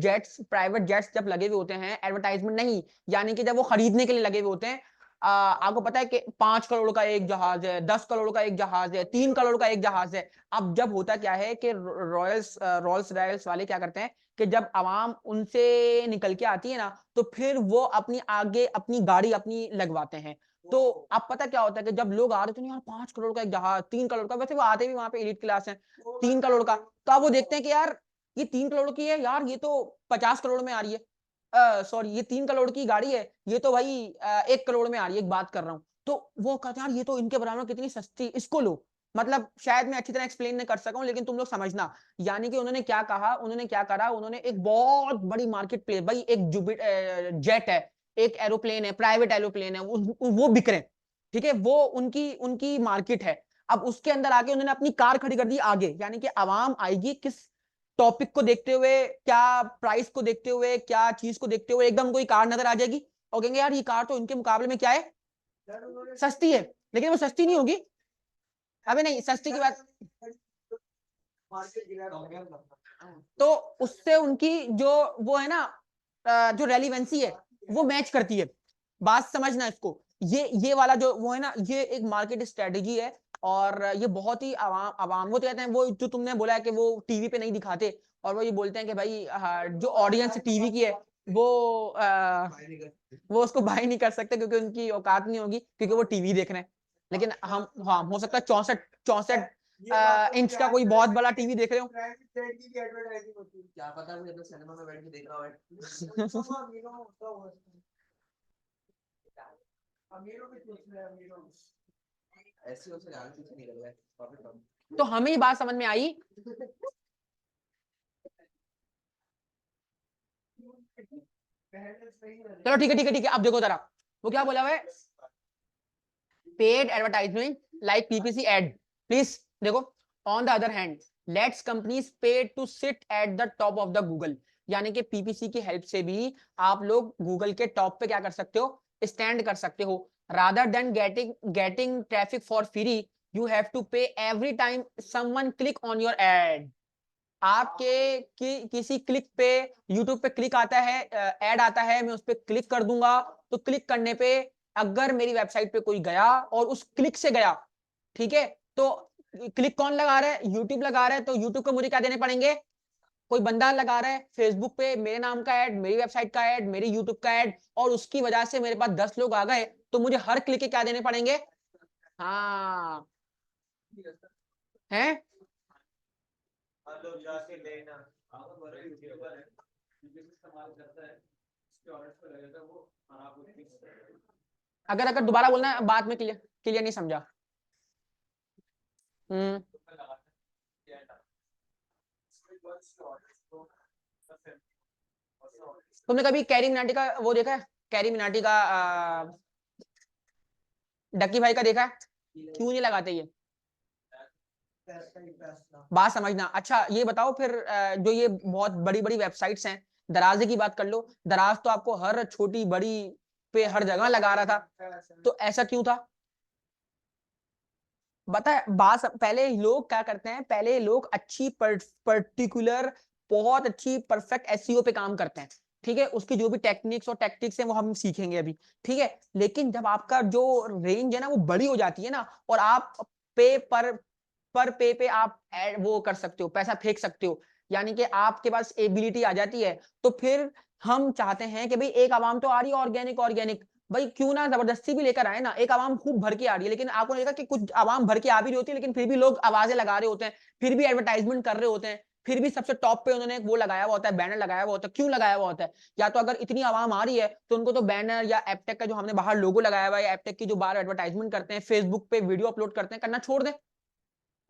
जेट्स जब लगे हुए होते हैं, एडवर्टाइजमेंट नहीं, यानी कि जब वो खरीदने के लिए लगे हुए होते हैं, आपको पता है कि 5 करोड़ का एक जहाज है, 10 करोड़ का एक जहाज है, 3 करोड़ का एक जहाज है। अब जब होता क्या है कि रोल्स रॉयल्स वाले क्या करते हैं कि जब आवाम उनसे निकल के आती है ना, तो फिर वो अपनी आगे अपनी गाड़ी अपनी लगवाते हैं। तो अब पता क्या होता है कि जब लोग आ रहे थे, यार 5 करोड़ का एक जहाज, 3 करोड़ का, वैसे वो आते भी वहां पे एलीट क्लास है, 3 करोड़ का, तो अब वो देखते हैं कि यार ये 3 करोड़ की है, यार ये तो 50 करोड़ में आ रही है, सॉरी ये 3 करोड़ की गाड़ी है, ये तो भाई 1 करोड़ में आ रही है, एक बात कर रहा हूँ। तो वो कहते हैं यार ये तो इनके बराबर में कितनी सस्ती, इसको लो। मतलब शायद मैं अच्छी तरह एक्सप्लेन नहीं कर सका हूं, लेकिन तुम लोग समझना। यानी कि उन्होंने क्या कहा, उन्होंने क्या करा, उन्होंने एक बहुत बड़ी मार्केट प्लेस, भाई एक जेट है, एक एरोप्लेन है, प्राइवेट एरोप्लेन है, वो बिक रहे हैं, ठीक है, वो उनकी उनकी मार्केट है। अब उसके अंदर आके उन्होंने अपनी कार खड़ी कर दी आगे, यानी कि आवाम आएगी किस टॉपिक को देखते हुए, क्या प्राइस को देखते हुए, क्या चीज को देखते हुए, एकदम कोई कार नजर आ जाएगी और कहेंगे यार ये कार तो इनके मुकाबले में क्या है, सस्ती है, लेकिन वो सस्ती नहीं होगी। अबे नहीं, सस्ती की बात, तो उससे उनकी जो वो है ना जो रेलिवेंसी है वो मैच करती है। बात समझना इसको, ये वाला जो वो है ना, ये एक मार्केट स्ट्रेटेजी है और ये बहुत ही आवाम आवाम वो तो कहते हैं, वो जो तुमने बोला है कि वो टीवी पे नहीं दिखाते और वो ये बोलते हैं कि भाई जो ऑडियंस टीवी की है वो वो उसको बाय नहीं कर सकते क्योंकि उनकी औकात नहीं होगी, क्योंकि वो टीवी देख रहे हैं। लेकिन हम, हाँ, हो सकता है 64 इंच का कोई बहुत बड़ा टीवी देख रहे हो। क्या पता मुझे तो सिनेमा में बैठ के देख रहा हूँ। अमीरों के पूछ रहे हैं, अमीरों ऐसे उसे ज्यादा पीछे नहीं लग रहा है, प्रॉफिट कम। तो हमें ये बात समझ में आई। चलो ठीक है ठीक है ठीक है, अब देखो जरा वो क्या बोला हुआ है, paid advertisement like PPC ad, please देखो, on the other hand let's companies pay to sit at the top of the Google, यानी कि पीपीसी की हेल्प से भी आप लोग गूगल के टॉप पे क्या कर सकते हो, स्टैंड कर सकते हो। Rather than getting traffic for free, you have to pay every time someone click on your ad. आपके किसी क्लिक पे, यूट्यूब पे क्लिक आता है, ऐड आता है, मैं उस पर क्लिक कर दूंगा, तो क्लिक करने पे अगर मेरी वेबसाइट पे कोई गया और उस क्लिक से गया, ठीक है, तो क्लिक कौन लगा रहा है, यूट्यूब लगा रहा है, तो यूट्यूब को मुझे क्या देने पड़ेंगे, कोई बंदा लगा रहा है फेसबुक पे मेरे नाम का ऐड, मेरी वेबसाइट का ऐड, मेरी यूट्यूब का ऐड, और उसकी वजह से मेरे पास 10 लोग आ गए, तो मुझे हर क्लिक के क्या देने पड़ेंगे। हाँ, हैं, जाके लेना यूट्यूबर है, इस्तेमाल करता है, उसके ऑर्डर्स पे लगेगा वो अगर अगर दोबारा बोलना है, बात में क्लियर क्लियर नहीं समझा। हम्म, तुमने कभी कैरी मिनाटी का वो देखा है, कैरी मिनाटी का डक्की भाई का देखा है, क्यों नहीं लगाते ये, बात समझना। अच्छा ये बताओ फिर, जो ये बहुत बड़ी बड़ी वेबसाइट्स हैं, दराजे की बात कर लो, दराज तो आपको हर छोटी बड़ी पे हर जगह लगा रहा था, तो ऐसा क्यों था, बता बात। पहले लोग क्या करते हैं, पहले लोग अच्छी पर्टिकुलर बहुत अच्छी परफेक्ट एसईओ पे काम करते हैं, ठीक है, उसकी जो भी टेक्निक्स और टैक्टिक्स हैं वो हम सीखेंगे अभी, ठीक है। लेकिन जब आपका जो रेंज है ना वो बड़ी हो जाती है ना, और आप पे पर पे आप वो कर सकते हो, पैसा फेंक सकते हो, यानी कि आपके पास एबिलिटी आ जाती है, तो फिर हम चाहते हैं कि भाई एक आवाम तो आ रही है ऑर्गेनिक ऑर्गेनिक, भाई क्यों ना जबरदस्ती भी लेकर आए ना, एक आवाम खूब भर के आ रही है, लेकिन आपको देखा कि कुछ आवाम भर के आ भी रही होती है, लेकिन फिर भी लोग आवाजें लगा रहे होते हैं, फिर भी एडवर्टाइजमेंट कर रहे होते हैं, फिर भी सबसे टॉप पे उन्होंने वो लगाया हुआ होता है, बैनर लगाया हुआ होता है, क्यों लगाया हुआ होता है, या तो अगर इतनी आवाम आ रही है तो उनको तो बैनर या एपटेक का जो हमने बाहर लोगो लगाया हुआ है, एपटेक की जो बाहर एडवर्टाइजमेंट करते हैं, फेसबुक पे वीडियो अपलोड करते हैं, करना छोड़ दें,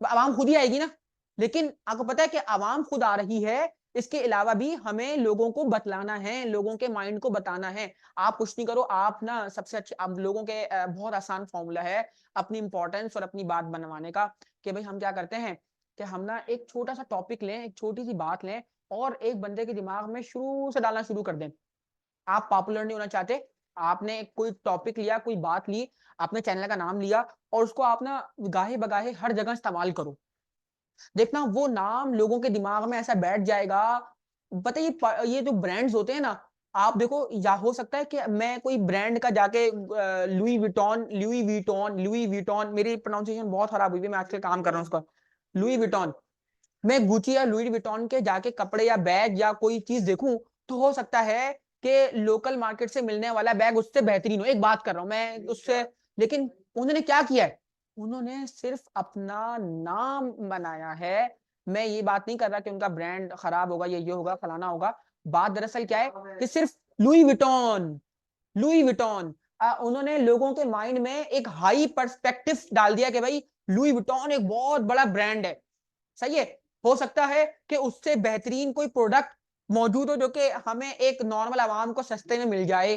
आवाम खुद ही आएगी ना। लेकिन आपको पता है कि आवाम खुद आ रही है, इसके अलावा भी हमें लोगों को बतलाना है, लोगों के माइंड को बताना है। आप कुछ नहीं करो, आप ना सबसे अच्छे, आप लोगों के बहुत आसान फॉर्मूला है अपनी इंपॉर्टेंस और अपनी बात बनवाने का, कि भाई हम क्या करते हैं कि हम ना एक छोटा सा टॉपिक लें, एक छोटी सी बात लें, और एक बंदे के दिमाग में शुरू से डालना शुरू कर दें। आप पॉपुलर नहीं होना चाहते, आपने कोई टॉपिक लिया, कोई बात ली, आपने चैनल का नाम लिया, और उसको आप ना गाहे बगाहे हर जगह इस्तेमाल करो, देखना वो नाम लोगों के दिमाग में ऐसा बैठ जाएगा। पता है ये जो ब्रांड्स होते हैं ना, आप देखो, या हो सकता है कि मैं कोई ब्रांड का जाके लुई विटॉन, मेरी प्रोनाउंसिएशन बहुत खराब हुई है, मैं आजकल काम कर रहा हूँ उसका, लुई विटॉन, मैं गुची या लुई विटॉन के जाके कपड़े या बैग या कोई चीज देखूं, तो हो सकता है कि लोकल मार्केट से मिलने वाला बैग उससे बेहतरीन हो, एक बात कर रहा हूं मैं उससे, लेकिन उन्होंने क्या किया है, उन्होंने सिर्फ अपना नाम बनाया है। मैं ये बात नहीं कर रहा कि उनका ब्रांड खराब होगा, ये होगा, फलाना होगा, बात दरअसल क्या है कि सिर्फ लुई विटॉन, लुई विटॉन उन्होंने लोगों के माइंड में एक हाई पर्सपेक्टिव डाल दिया कि भाई लुई विटॉन एक बहुत बड़ा ब्रांड है, सही है। हो सकता है कि उससे बेहतरीन कोई प्रोडक्ट मौजूद हो जो कि हमें एक नॉर्मल आवाम को सस्ते में मिल जाए,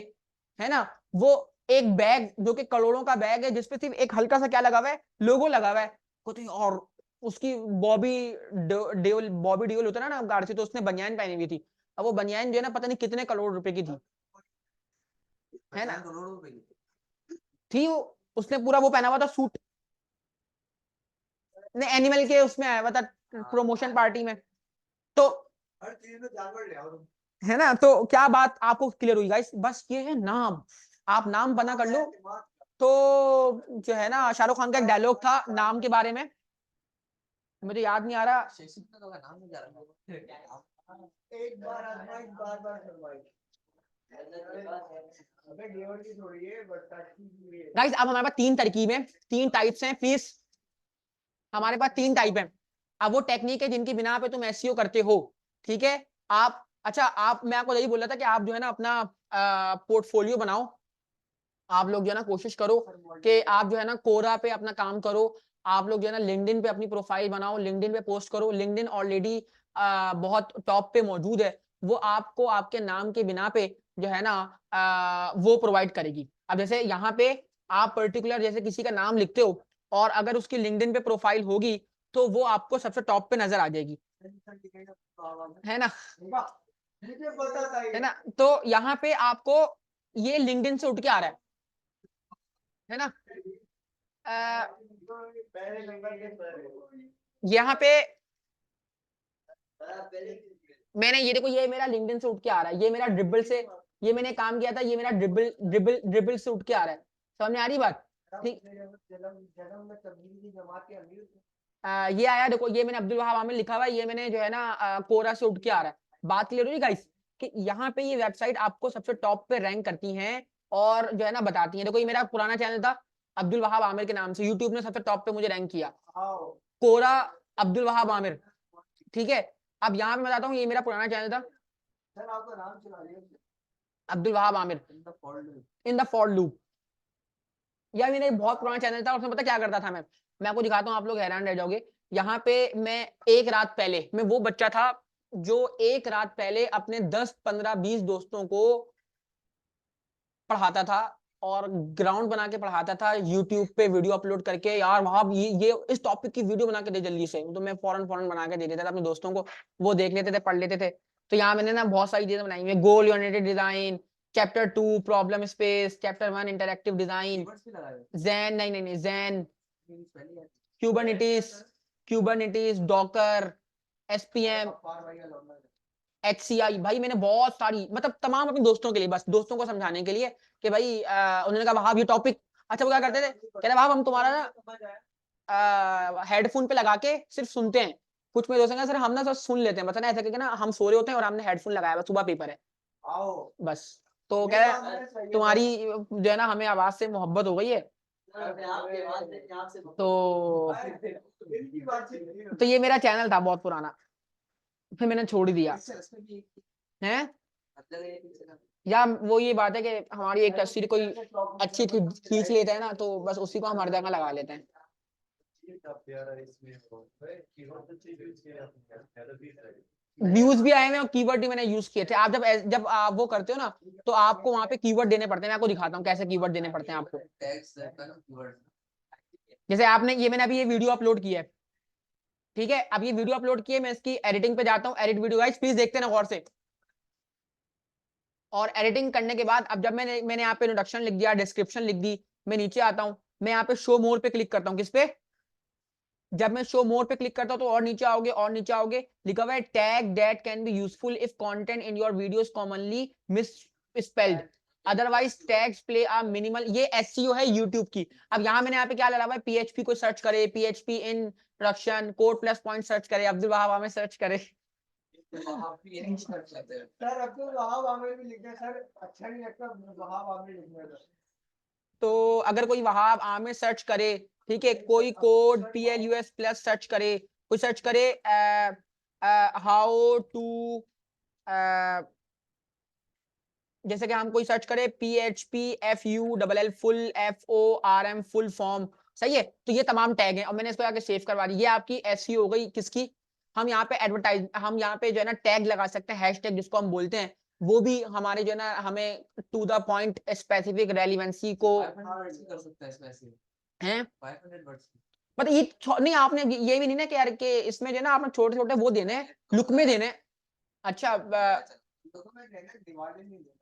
है ना, वो एक बैग जो कि करोड़ों का बैग है जिसपे सिर्फ एक हल्का सा क्या लगा हुआ है, लोगो लगा हुआ है, कहते हैं, और उसकी बॉबी डियोल होता है ना गार्ड से, तो उसने बनियान पहनी हुई थी। अब वो बनियान जो है ना पता नहीं कितने करोड़ रुपए की थी, है ना, करोड़ों रुपए की थी वो, उसने पूरा वो पहना हुआ था सूट, ने एनिमल के उसमें आया हुआ था प्रमोशन पार्टी में। तो हर चीज में जानवर ले आओ तुम। है ना, तो क्या बात आपको क्लियर हुई गाइस, बस ये है नाम, आप नाम बना कर लो। तो जो है ना शाहरुख खान का एक डायलॉग था नाम के बारे में, मुझे याद नहीं आ रहा, नाम नहीं जा रहा। एक बार आजमाइश बार बार फरमाइश। अबे डेवर की थोड़ी है बट है। गाइस अब हमारे पास तीन तरकीबें, तीन टाइप्स हैं प्लीज, हमारे पास तीन टाइप हैं। अब वो टेक्निक है जिनकी बिना पे तुम एसईओ करते हो, ठीक है। आप अच्छा, आप मैं आपको यही बोल रहा था कि आप जो है ना अपना पोर्टफोलियो बनाओ, आप लोग जो है ना कोशिश करो कि आप जो है ना कोरा पे अपना काम करो, आप लोग जो है ना लिंक्डइन पे अपनी प्रोफाइल बनाओ, लिंक्डइन पे पोस्ट करो, लिंक्डइन ऑलरेडी बहुत टॉप पे मौजूद है, वो आपको आपके नाम के बिना पे जो है ना वो प्रोवाइड करेगी। अब जैसे यहाँ पे आप पर्टिकुलर जैसे किसी का नाम लिखते हो और अगर उसकी लिंक्डइन पे प्रोफाइल होगी तो वो आपको सबसे टॉप पे नजर आ जाएगी, है ना, मुझे पता था है ये। ना। तो यहाँ पे आपको ये लिंक्डइन से उठ के आ रहा है ना, पहले नंबर के सर यहाँ पे मैंने ये देखो, ये मेरा लिंक्डइन से उठ के आ रहा है, ये मेरा ड्रिबल से, ये मैंने काम किया था, ये मेरा ड्रिबल से उठ के आ रहा है, समझ में आ रही बात, ठीक। जन्म में तबलीगी जमात के अमीर थे। ये आया देखो, ये मैंने अब्दुल वहाब आमिर लिखा हुआ है, ये मैंने जो है ना कोरा से उठ के आ रहा है। बात क्लियर हुई गाइस कि यहाँ पे ये वेबसाइट आपको सबसे टॉप पे रैंक करती हैं और जो है ना बताती हैं। देखो ये मेरा पुराना चैनल था अब्दुल वहाब आमिर के नाम से, यूट्यूब ने सबसे टॉप पे मुझे रैंक किया, कोरा अब्दुल वहाब आमिर, ठीक है। अब यहाँ पे बताता हूँ, ये मेरा पुराना चैनल था सर आपका नाम चला लिया Abdul Wahab Aamir in the for loop, यार मेरा बहुत पुराना चैनल था, और उसमें पता क्या करता था मैं आपको दिखाता हूँ, आप लोग हैरान रह जाओगे। यहाँ पे मैं एक रात पहले, मैं वो बच्चा था जो एक रात पहले अपने 10 15 20 दोस्तों को पढ़ाता था और ग्राउंड बना के पढ़ाता था, यूट्यूब पे वीडियो अपलोड करके, यार वहां ये इस टॉपिक की वीडियो बना के दे जल्दी से, तो मैं फौरन बना के दे देता था अपने दोस्तों को, वो देख लेते थे, पढ़ लेते थे। तो यहाँ मैंने ना बहुत सारी चीजें बनाई हुई है, goal oriented design, chapter 2 problem space, chapter 1 interactive design, zen नहीं zen, Kubernetes, Docker, SPM, HCI, भाई मैंने बहुत सारी, मतलब तमाम अपने दोस्तों के लिए, बस दोस्तों को समझाने के लिए कि भाई उन्होंने कहा वहाब ये टॉपिक, अच्छा वो क्या करते थे, कह रहे वहाब हम तुम्हारा ना हेडफोन पे लगा के सिर्फ सुनते हैं, कुछ मेरे दोस्त हैं सर हम ना सब सुन लेते हैं, मतलब ना ऐसा करके ना हम सो रहे होते हैं और हमने हेडफोन लगाया हुआ, सुबह पेपर है बस, तो कह रहे तुम्हारी जो है ना हमें आवाज से मोहब्बत हो गई है, तो ये मेरा चैनल था बहुत पुराना, फिर मैंने छोड़ दिया है। या वो ये बात है कि हमारी एक तस्वीर कोई अच्छी खींच लेते हैं ना, तो बस उसी को हम हर जगह लगा लेते हैं। व्यूज भी आए हैं और कीवर्ड भी मैंने यूज किए थे। आप जब आप वो करते हो ना, तो आपको वहां पे कीवर्ड देने पड़ते हैं, मैं आपको दिखाता हूँ कैसे कीवर्ड देने पड़ते हैं आपको। जैसे आपने ये मैंने अभी ये वीडियो अपलोड किया है, ठीक है, अब ये वीडियो अपलोड किए, मैं इसकी एडिटिंग पे जाता हूँ, एडिट वीडियो, गाइस प्लीज देखते ना गौर से। और एडिटिंग करने के बाद अब जब मैंने यहाँ पे इंट्रोडक्शन लिख दिया, डिस्क्रिप्शन लिख दी, मैं नीचे आता हूँ, मैं यहाँ पे शो मोर पे क्लिक करता हूँ, किस पे, जब मैं शो मोर पे क्लिक करता हूँ तो और नीचे आओगे, और नीचे आओगे, लिखा हुआ है tag that can be useful if content in your videos commonly misspelled, otherwise tags play a minimal, ये एसईओ है यूट्यूब की। अब यहाँ मैंने यहाँ पे क्या लगा हुआ है, पीएचपी को सर्च करे, PHP in production code plus point search करे, अब्दुल वहाब में सर्च करे, सर अब तो वहाब आमिर भी लिखते हैं सर, अच्छा नहीं लगता वहाब आमिर लिखने का। तो अगर कोई वहाब आमिर सर्च करे, ठीक है, कोई कोड PLUS प्लस सर्च करे, कोई सर्च करे हाउ टू, जैसे कि हम कोई सर्च करें PHP FULL full FORM full form, सही है, तो ये तमाम टैग हैं और मैंने इसको आके सेव करवा दी। ये आपकी एसईओ हो गई किसकी, हम यहाँ पे एडवर्टाइज, हम यहाँ पे जो है ना टैग लगा सकते हैं, हैशटैग जिसको हम बोलते हैं, वो भी हमारे जो है ना हमें to the point specific relevancy को 500 वर्ड्स की कर सकता है इसमें ऐसे हैं। 500 वर्ड्स की। मतलब ये नहीं, आपने ये भी नहीं ना कि यार कि इसमें जो है ना आपने छोटे छोटे वो देने हैं, लुक में देने हैं। अच्छा डॉक्यूमेंट है ना, डिवाइडेड नहीं देना।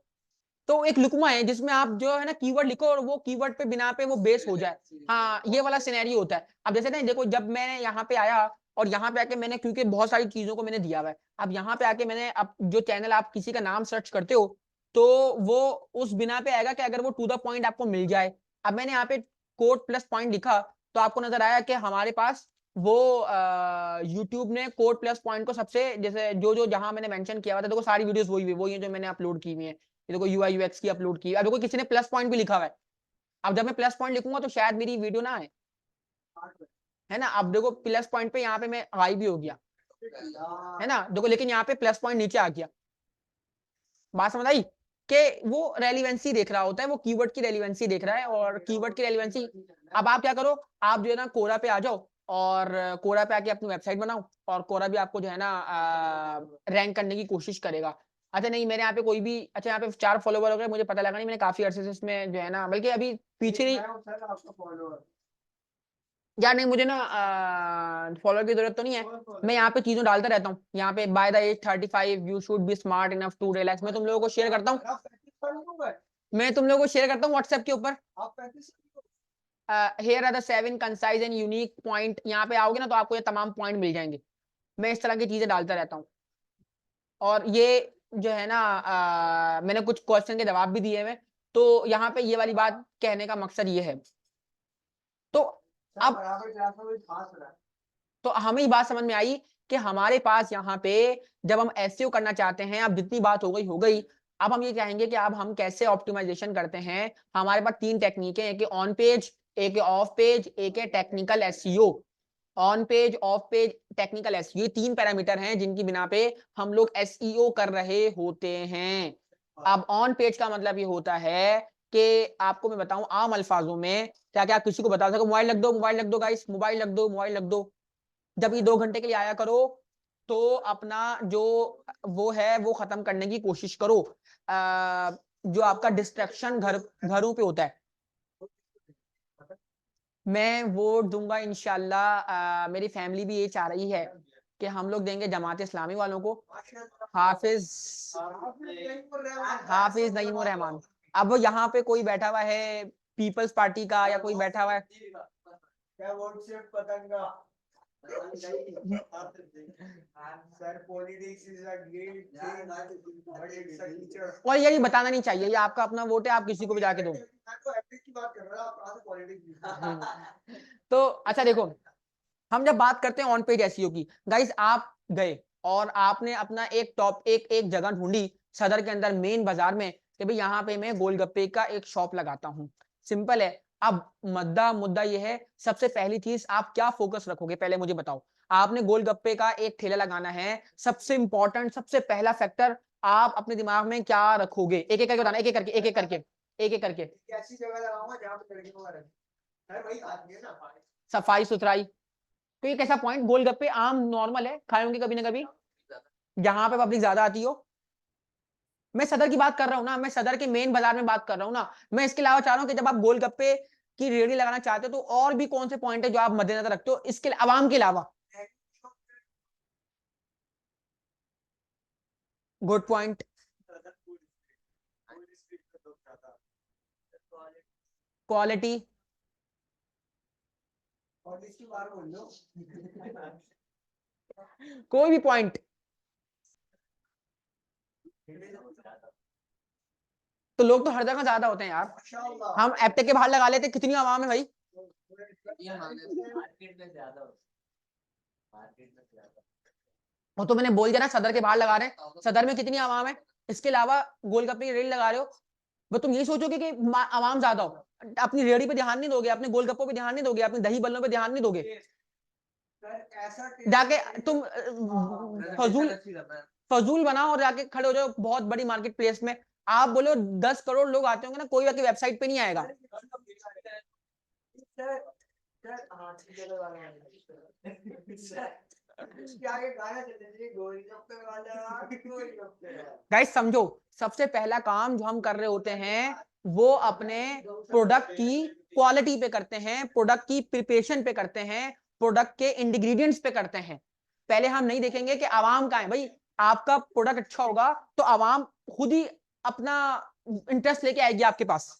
तो एक लुकमा है जिसमें आप जो है ना कीवर्ड लिखो और वो कीवर्ड पे बिना पे वो बेस हो जाए। हाँ, ये वाला सिनेरियो होता है। अब जैसे ना देखो, जब मैं यहाँ पे आया और यहाँ पे आके मैंने, क्योंकि बहुत सारी चीजों को मैंने दिया हुआ है, अब यहाँ पे आके मैंने, अब जो चैनल आप किसी का नाम सर्च करते हो तो वो उस बिना पे आएगा कि अगर वो टू द पॉइंट आपको मिल जाए। अब मैंने यहाँ पे कोड प्लस पॉइंट लिखा तो आपको नजर आया कि हमारे पास वो यूट्यूब ने कोड प्लस पॉइंट को सबसे, जैसे जो जो जहां मैंने मेंशन किया हुआ था, देखो सारी वीडियोस वही है जो मैंने अपलोड की हुई है। ये देखो UI UX की अपलोड की, अब देखो किसी ने प्लस पॉइंट भी लिखा हुआ है। अब जब मैं प्लस पॉइंट लिखूंगा तो शायद मेरी वीडियो ना आए, है ना। अब देखो प्लस पॉइंट पे यहाँ पे मैं हाई भी हो गया, है ना, देखो, लेकिन यहाँ पे प्लस पॉइंट नीचे आ गया। बात समझ आई कि वो रेलिवेंसी देख रहा होता है, वो कीवर्ड की रेलिवेंसी देख रहा है, और कीवर्ड की रेलिवेंसी। अब आप क्या करो, आप जो है ना कोरा पे आ जाओ और कोरा पे आके अपनी वेबसाइट बनाओ, और कोरा भी आपको जो है ना रैंक करने की कोशिश करेगा। अच्छा नहीं, मेरे यहाँ पे कोई भी, अच्छा यहाँ पे 4 फॉलोवर हो गए, मुझे पता लगा नहीं, मैंने काफी अरसे से इसमें जो है ना, बल्कि अभी पीछे नहीं। मैं हूं सर आपका फॉलोअर। यार नहीं, मुझे ना फॉलोअर की जरूरत तो नहीं है। मैं यहाँ पे चीजों डालता रहता हूँ, यहाँ पे by the age 35 you should be smart enough to relax, मैं तुम लोगों को शेयर करता हूँ। आप 35 साल के हो गए? मैं तुम लोगों को शेयर करता हूँ व्हाट्सएप के ऊपर। आप 35 साल के हो here are the 7 concise and unique point, यहाँ पे आओगे ना तो आपको ये तमाम पॉइंट मिल जाएंगे। मैं इस तरह की चीजें डालता रहता हूँ। और ये जो है ना मैंने कुछ क्वेश्चन के जवाब भी दिए हैं, तो यहाँ पे ये वाली बात कहने का मकसद ये है। तो सर, अब बराबर क्लास में कोई खास रहा है। तो हमें ये बात समझ में आई कि हमारे पास यहाँ पे जब हम एसईओ करना चाहते हैं, अब जितनी बात हो गई। अब हम ये चाहेंगे कि अब हम कैसे ऑप्टिमाइजेशन करते हैं। हमारे पास 3 टेक्निक है, एक ऑन पेज, एक ऑफ पेज, एक है technical SEO. On page, of page, technical SEO, ये 3 पैरामीटर हैं जिनकी बिना पे हम लोग एसईओ कर रहे होते हैं। अब ऑन पेज का मतलब ये होता है कि आपको मैं बताऊं आम अल्फाजों में, क्या क्या किसी को बता सको, मोबाइल रख दो, मोबाइल रख दो गाइस, मोबाइल रख दो, मोबाइल रख दो। जब ये 2 घंटे के लिए आया करो तो अपना जो वो है वो खत्म करने की कोशिश करो। जो आपका डिस्ट्रैक्शन घरों पे होता है, मैं वोट दूंगा इंशाल्लाह। मेरी फैमिली भी ये चाह रही है कि हम लोग देंगे जमात इस्लामी वालों को, हाफिज हाफिज नईम रहमान। अब यहाँ पे कोई बैठा हुआ है पीपल्स पार्टी का, या कोई बैठा हुआ है क्या वोट से पतंगा। Sir, politics is a great thing but it's a teacher. और ये बताना नहीं चाहिए, ये आपका अपना वोट है, आप किसी को भी जाके दो। मैं तो एथिक्स की बात कर रहा हूं, आप कहां से पॉलिटिक्स। तो अच्छा देखो, हम जब बात करते हैं ऑन पेज एसईओ की, गाइस आप गए और आपने अपना एक जगह ढूंढी सदर के अंदर मेन बाजार में कि भाई यहाँ पे मैं गोलगप्पे का एक शॉप लगाता हूँ। सिंपल है। अब मुद्दा ये है, सबसे पहली चीज आप क्या फोकस रखोगे, पहले मुझे बताओ। आपने गोलगप्पे का एक ठेला लगाना है, सबसे इंपॉर्टेंट, सबसे पहला फैक्टर आप अपने दिमाग में क्या रखोगे, एक एक करके बताना, एक एक करके, एक एक करके, एक एक करके। ऐसी जगह लगाऊंगा जहां पे लड़कियों का रहे। है वही आदमी है ना। सफाई सुथराई, तो एक ऐसा पॉइंट, गोलगप्पे आम नॉर्मल है, खाए होंगे कभी ना कभी, जहां पे पब्लिक ज्यादा आती हो। मैं सदर की बात कर रहा हूँ ना, मैं सदर के मेन बाजार में बात कर रहा हूँ ना। मैं इसके अलावा चाह रहा हूँ कि जब आप गोलगप्पे की रेहड़ी लगाना चाहते हो तो और भी कौन से पॉइंट है जो आप मद्देनजर रखते हो इसके अवाम के अलावा। Good point. क्वालिटी, और इसकी बात बोल लो। कोई भी पॉइंट। तो लोग तो हर जगह ज्यादा होते हैं यार, माशाल्लाह। हम एप्टे के बाहर लगा लेते, कितनी आवाम है भाई। मार्केट में ज्यादा हो, मार्केट में ज्यादा। वो तो मैंने बोल दिया ना, सदर के बाहर लगा रहे हैं, सदर में कितनी आवाम है। इसके अलावा गोलगप्पे की रेहड़ी लगा रहे हो, वो तुम ये सोचोगे कि आवाम ज्यादा हो, अपनी रेहड़ी पे ध्यान नहीं दोगे, अपने गोलगप्पों पे ध्यान नहीं दोगे, अपने दही बल्लों पे ध्यान नहीं दोगे। ऐसा जाके तुम फजूल बनाओ और जाके खड़े हो जाओ बहुत बड़ी मार्केट प्लेस में। आप बोलो 10 करोड़ लोग आते होंगे ना, कोई आपकी वेबसाइट पे नहीं आएगा। इसके आगे गाना चलता है गोलगप्पे वाला गोलगप्पे वाला। गाइस समझो, सबसे पहला काम जो हम कर रहे होते हैं वो अपने प्रोडक्ट की क्वालिटी पे करते हैं, प्रोडक्ट की प्रिपरेशन पे करते हैं, प्रोडक्ट के इंग्रेडिएंट्स पे करते हैं। पहले हम नहीं देखेंगे कि आवाम कहाँ है। भाई आपका प्रोडक्ट अच्छा होगा तो आवाम खुद ही अपना इंटरेस्ट लेके आएगी आपके पास।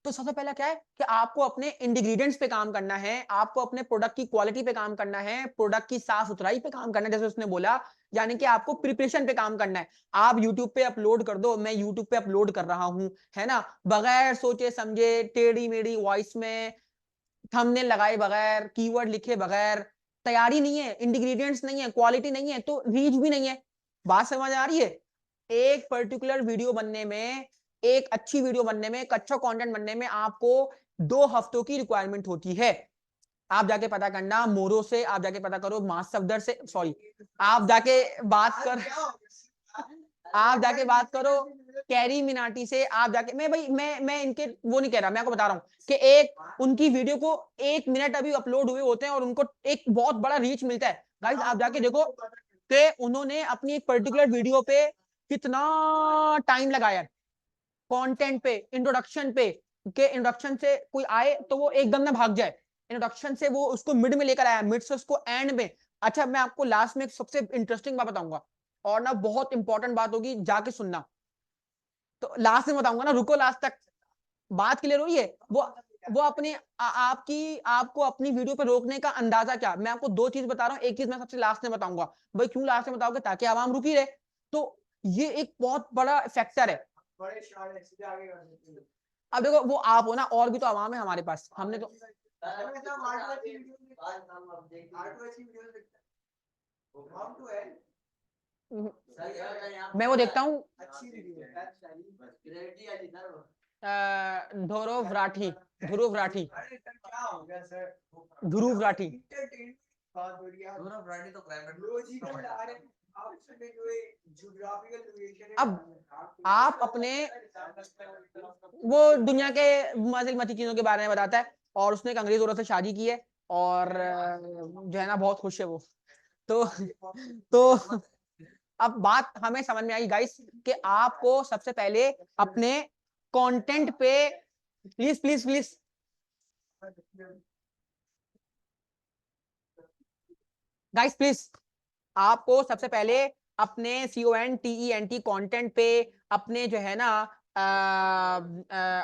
तो सबसे पहला क्या है कि आपको अपने इंग्रेडिएंट्स पे काम करना है, आपको अपने प्रोडक्ट की क्वालिटी पे काम करना है, प्रोडक्ट की साफ सुथराई पे काम करना है, जैसे उसने बोला, यानी कि आपको प्रिपरेशन पे काम करना है। आप YouTube पे अपलोड कर दो, मैं YouTube पे अपलोड कर रहा हूं, है ना, बगैर सोचे समझे टेढ़ी मेढ़ी वॉइस में, थंबनेल लगाए बगैर, कीवर्ड लिखे बगैर, तैयारी नहीं है, इंग्रेडिएंट्स नहीं है, क्वालिटी नहीं है, तो रीच भी नहीं है। बात समझ आ रही है? एक पर्टिकुलर वीडियो बनने में, एक अच्छी वीडियो बनने में, एक अच्छा कंटेंट बनने में आपको 2 हफ्तों की रिक्वायरमेंट होती है। आप जाके पता करना मोरो से, आप जाके पता करो मास सफदर से, सॉरी, आप जाके बात कर आप जाके बात करो कैरी मिनाटी से, आप जाके, मैं भाई मैं इनके वो नहीं कह रहा, मैं आपको बता रहा हूँ कि एक उनकी वीडियो को 1 मिनट अभी अपलोड हुए होते हैं और उनको एक बहुत बड़ा रीच मिलता है। गाइस आप जाके देखो कि उन्होंने अपनी एक पर्टिकुलर वीडियो पे कितना टाइम लगाया है, कंटेंट पे, इंट्रोडक्शन पे, के इंट्रोडक्शन से कोई आए तो वो एकदम ना भाग जाए, इंट्रोडक्शन से वो उसको मिड में लेकर आया, मिड से उसको एंड में। अच्छा मैं आपको लास्ट में एक सबसे इंटरेस्टिंग बात बताऊंगा, और ना बहुत इंपॉर्टेंट बात होगी, जाके सुनना। तो लास्ट में बताऊंगा ना, रुको लास्ट तक, बात क्लियर हुई है? वो अपने आपकी आपको अपनी वीडियो पे रोकने का अंदाजा क्या, मैं आपको 2 चीज बता रहा हूँ, एक चीज मैं सबसे लास्ट में बताऊंगा। भाई क्यों लास्ट में बताओगे? ताकि आवाम रुकी रहे। तो ये एक बहुत बड़ा फैक्टर है। बड़े शान है, सीधे आगे कर सकते हैं। अब देखो वो आप हो ना, और भी तो आवाम है हमारे पास, हमने तो हमें सब आर्ट की वीडियो देखते हैं, आर्ट की वीडियो देखते हैं, हाउ टू एंड मैं वो देखता हूँ, अच्छी वीडियो है। ध्रुव राठी, ध्रुव राठी, अरे सर क्या हो गया सर? ध्रुव राठी। Entertainment बहुत बढ़िया। दोनों ब्रांडी तो क्लाइमेट लॉजिकल आ रहे हैं, आप उसमें जो है ज्योग्राफिकल लोकेशन है। अब आप अपने, वो दुनिया के मजिल मती चीजों के बारे में बताता है, और उसने एक अंग्रेज औरत से शादी की है, और जो है ना बहुत खुश है वो। तो तो अब बात हमें समझ में आई गाइस कि आपको सबसे पहले अपने कंटेंट पे, please please please, guys please, आपको सबसे पहले अपने CONTENT कंटेंट पे, अपने जो है ना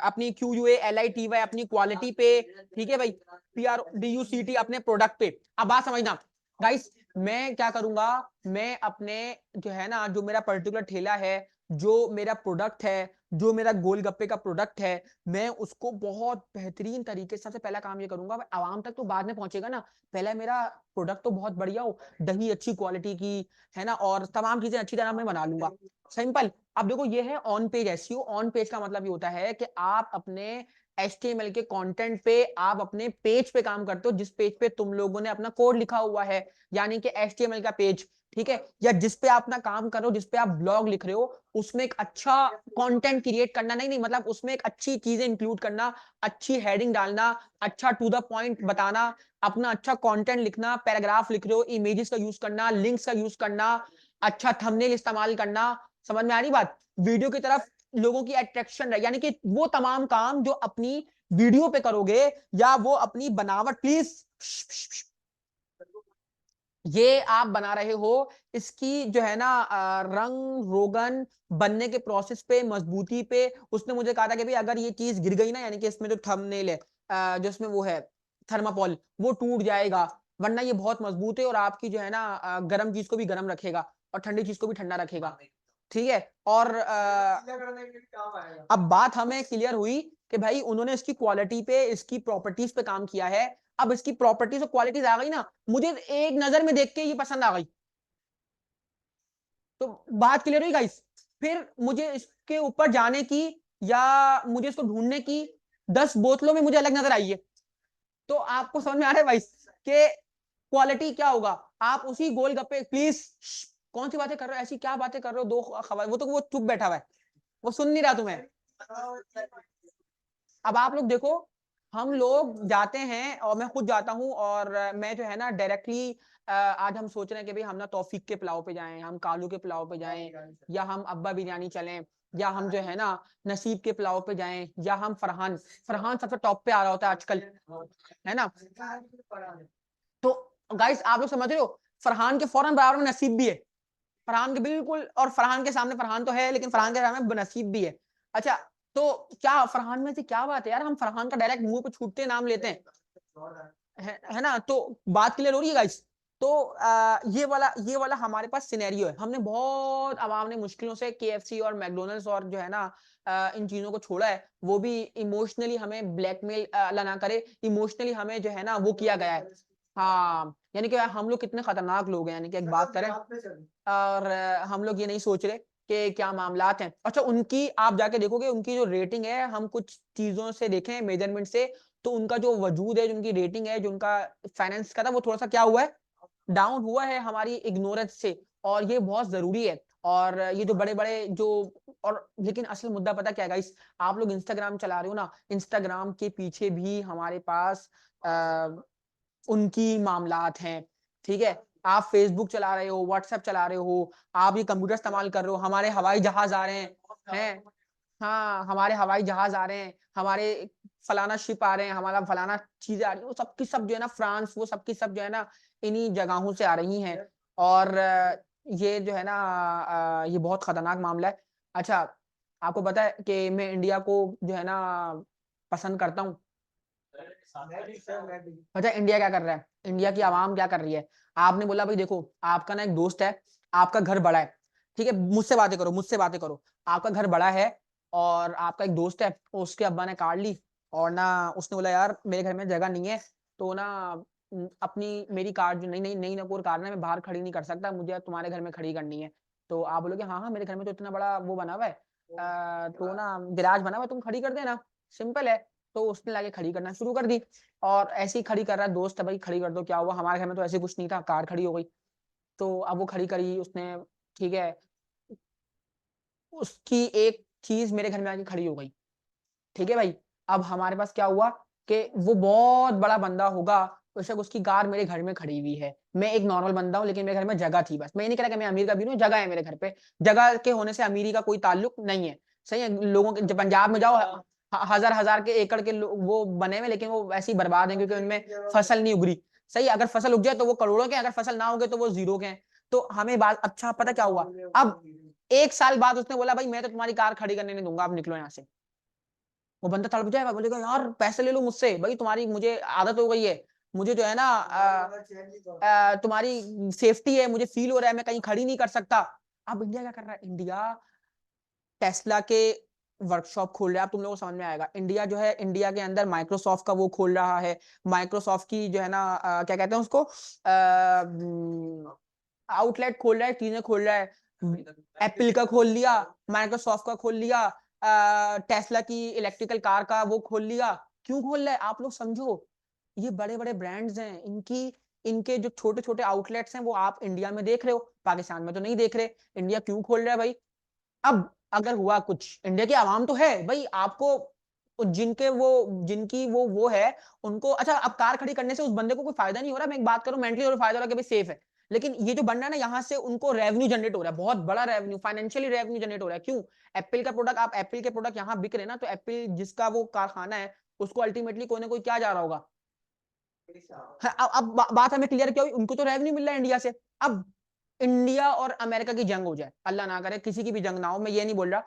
अपनी QUALITY अपनी क्वालिटी पे, ठीक है भाई, PRODUCT अपने प्रोडक्ट पे। अब बात समझना गाइस, मैं क्या करूंगा, मैं अपने जो है ना, जो मेरा पर्टिकुलर ठेला है, जो मेरा प्रोडक्ट है, जो मेरा गोलगप्पे का प्रोडक्ट है, मैं उसको बहुत बेहतरीन तरीके से, सबसे पहला काम ये करूंगा, आवाम तक तो बाद में पहुंचेगा ना, पहले मेरा प्रोडक्ट तो बहुत बढ़िया हो, दही अच्छी क्वालिटी की, है ना, और तमाम चीजें अच्छी तरह मैं बना लूंगा, सिंपल। अब देखो ये है on page SEO. On page का मतलब ये होता है कि आप अपने HTML के कंटेंट पे, आप अपने पेज पे काम करते हो, जिस पेज पे तुम लोगों ने अपना कोड लिखा हुआ है, यानी कि HTML का पेज, ठीक है, या जिस पे आप अपना काम कर रहे हो, जिस पे आप ब्लॉग लिख रहे हो, उसमें एक अच्छा कंटेंट क्रिएट करना, नहीं नहीं मतलब उसमें एक अच्छी चीजें इंक्लूड करना, अच्छी हेडिंग डालना, अच्छा टू द पॉइंट बताना, अपना अच्छा कंटेंट लिखना, पैराग्राफ लिख रहे हो, इमेजेस का यूज करना, लिंक्स का यूज करना, अच्छा थंबनेल इस्तेमाल करना। समझ में आ रही बात? वीडियो की तरफ लोगों की अट्रैक्शन है, यानी कि वो तमाम काम जो अपनी वीडियो पे करोगे, या वो अपनी बनावट, प्लीज ये आप बना रहे हो, इसकी जो है ना रंग रोगन बनने के प्रोसेस पे, मजबूती पे, उसने मुझे कहा था कि भाई अगर ये चीज गिर गई ना, यानी कि इसमें जो थंबनेल है, जो इसमें वो है थर्माकोल, वो टूट जाएगा, वरना ये बहुत मजबूत है और आपकी जो है ना गर्म चीज को भी गर्म रखेगा और ठंडी चीज को भी ठंडा रखेगा, ठीक है। और अब बात हमें क्लियर हुई कि भाई उन्होंने इसकी क्वालिटी पे, इसकी प्रॉपर्टीज पे काम किया है। अब इसकी प्रॉपर्टीज और क्वालिटीज आ गई ना, मुझे एक नजर में देख के ये पसंद आ गई, तो बात क्लियर हुई गाइस। फिर मुझे इसके ऊपर जाने की, या मुझे इसको ढूंढने की 10 बोतलों में मुझे अलग नजर आई है। तो आपको समझ में आ रहा है भाई कि क्वालिटी क्या होगा। आप उसी गोलगप्पे, प्लीज कौन सी बातें कर रहे हो, ऐसी क्या बातें कर रहे हो, 2 खबर, वो तो वो चुप बैठा हुआ है, वो सुन नहीं रहा तुम्हें। अब आप लोग देखो, हम लोग जाते हैं और मैं खुद जाता हूँ और मैं जो है ना डायरेक्टली आज हम सोच रहे हैं कि भाई हम ना तौफीक के पुलाव पे जाएं, हम कालू के पुलाव पे जाएं, या हम अब्बा बिरयानी चलें, या हम जो है ना नसीब के पुलाव पे जाएं, या हम फरहान फरहान सबसे टॉप पे आ रहा होता है आजकल, है ना। तो गाइस आप लोग समझ रहे हो, फरहान के फौरन बराबर में नसीब भी है, फरहान के बिल्कुल, और फरहान के सामने फरहान तो है लेकिन फरहान के सामने नसीब भी है। अच्छा, तो क्या फरहान में से क्या बात है यार, हम फरहान का डायरेक्ट मुंह पे छूटते नाम लेते हैं, है ना। तो बात क्लियर हो रही है गाइस। तो ये वाला हमारे पास सिनेरियो है। हमने बहुत आवाम ने मुश्किलों से केएफसी और मैकडोनल्ड्स और जो है ना इन चीजों को छोड़ा है, वो भी इमोशनली हमें ब्लैकमेल अल्लाह ना करे, इमोशनली हमें जो है ना वो किया गया है। हाँ, यानी कि हम लोग कितने खतरनाक लोग हैं, यानी कि एक बात करें और हम लोग ये नहीं सोच रहे कि क्या मामलात हैं। अच्छा, उनकी आप जाके देखोगे उनकी जो रेटिंग है, हम कुछ चीजों से देखें मेजरमेंट से, तो उनका जो वजूद है, जो उनकी रेटिंग है, जो उनका फाइनेंस का था, वो थोड़ा सा क्या हुआ है, डाउन हुआ है हमारी इग्नोरेंस से, और ये बहुत जरूरी है। और ये जो बड़े-बड़े जो, और लेकिन असल मुद्दा पता क्या है गाइस, आप लोग इंस्टाग्राम चला रहे हो ना, इंस्टाग्राम के पीछे भी हमारे पास उनकी मामलात हैं, ठीक है। आप फेसबुक चला रहे हो, व्हाट्सएप चला रहे हो, आप ये कंप्यूटर इस्तेमाल कर रहे हो, हमारे हवाई जहाज आ रहे हैं, हाँ, हमारे हवाई जहाज आ रहे हैं, हमारे फलाना शिप आ रहे हैं, हमारा फलाना चीजें आ रही है, वो सब की सब जो है ना फ्रांस, वो सब की सब जो है ना इन्हीं जगहों से आ रही हैं। और ये जो है ना ये बहुत खतरनाक मामला है। अच्छा, आपको पता है कि मैं इंडिया को जो है ना पसंद करता हूँ। अच्छा, इंडिया क्या कर रहा है, इंडिया की आवाम क्या कर रही है। आपने बोला भाई देखो, आपका ना एक दोस्त है, आपका घर बड़ा है, ठीक है, मुझसे बातें करो, मुझसे बातें करो। आपका घर बड़ा है और आपका एक दोस्त है, उसके अब्बा ने कार ली, और ना उसने बोला यार मेरे घर में जगह नहीं है, तो ना अपनी मेरी कार जो नई नई नई नकोर कार है, मैं बाहर खड़ी नहीं कर सकता, मुझे तुम्हारे घर में खड़ी करनी है। तो आप बोलोगे हाँ हाँ, मेरे घर में तो इतना बड़ा वो बना हुआ है, तो ना गैराज बना हुआ है, तुम खड़ी कर देना, सिंपल है। तो उसने लाके खड़ी करना शुरू कर दी, और ऐसे ही खड़ी कर रहा है, दोस्त है भाई, खड़ी कर दो, क्या हुआ, हमारे घर में तो ऐसे कुछ नहीं था, कार खड़ी हो गई। तो अब वो खड़ी करी उसने, ठीक है, उसकी एक चीज मेरे घर में आके खड़ी हो गई, ठीक है भाई। अब हमारे पास क्या हुआ कि वो बहुत बड़ा बंदा होगा, बेशक उसकी कार मेरे घर में खड़ी हुई है, मैं एक नॉर्मल बंदा हूँ, लेकिन मेरे घर में जगह थी, बस मैं ये नहीं कह रहा कि मैं अमीर का भी हूँ, जगह है मेरे घर पे, जगह के होने से अमीरी का कोई ताल्लुक नहीं है। सही है, लोगों के जब पंजाब में जाओ हजार हजार के एकड़ के वो बने हुए, लेकिन वो ऐसे ही बर्बाद हैं क्योंकि उनमें फसल नहीं उगरी। सही है, अगर फसल उग जाए तो वो करोड़ों के, अगर फसल ना उगे तो वो जीरो के हैं। तो हमें बात, अच्छा पता क्या हुआ, अब 1 साल बाद उसने बोला भाई मैं तो तुम्हारी कार खड़ी करने नहीं दूंगा, आप निकलो यहाँ से। वो बंदा तड़प जाएगा, बोलेगा यार पैसे ले लो मुझसे, भाई तुम्हारी मुझे आदत हो गई है, मुझे जो है ना तुम्हारी सेफ्टी है, मुझे फील हो रहा है, मैं कहीं खड़ी नहीं कर सकता। अब इंडिया क्या कर रहा है, इंडिया टेस्ला के वर्कशॉप खोल रहा है। अब तुम लोगों को समझ में आएगा, इंडिया जो है, इंडिया के अंदर माइक्रोसॉफ्ट का वो खोल रहा है, माइक्रोसॉफ्ट की जो है ना क्या कहते हैं उसको, आउटलेट खोल रहा है, चीजें खोल रहा है, एप्पल का खोल लिया, माइक्रोसॉफ्ट का खोल लिया, टेस्ला की इलेक्ट्रिकल कार का वो खोल लिया। क्यों खोल रहा है आप लोग समझो, ये बड़े बड़े ब्रांड्स हैं, इनकी इनके जो छोटे छोटे आउटलेट्स हैं वो आप इंडिया में देख रहे हो, पाकिस्तान में तो नहीं देख रहे। इंडिया क्यों खोल रहा है भाई, अब अगर हुआ कुछ, इंडिया की आवाम तो है भाई, आपको जिनके वो जिनकी वो है उनको, अच्छा अब कार खड़ी करने से उस बंदे को कोई फायदा नहीं हो रहा, मैं एक बात करूं, मेंटली और फायदा हो रहा है कि भाई सेफ है, लेकिन ये जो बन रहा है ना, यहाँ से उनको रेवेन्यू जनरेट हो रहा है, बहुत बड़ा रेवेन्यू, फाइनेंशियली रेवेन्यू जनरेट हो रहा है। क्यों, एप्पल का प्रोडक्ट, आप एप्पल के प्रोडक्ट यहाँ बिक रहे ना, तो एप्पल जिसका वो कारखाना है, उसको अल्टीमेटली कोई ना कोई क्या जा रहा होगा। अब बात हमें क्लियर क्या हुई, उनको तो रेवेन्यू मिल रहा है इंडिया से। अब इंडिया और अमेरिका की जंग हो जाए, अल्लाह ना करे किसी की भी जंग ना हो, मैं ये नहीं बोल रहा,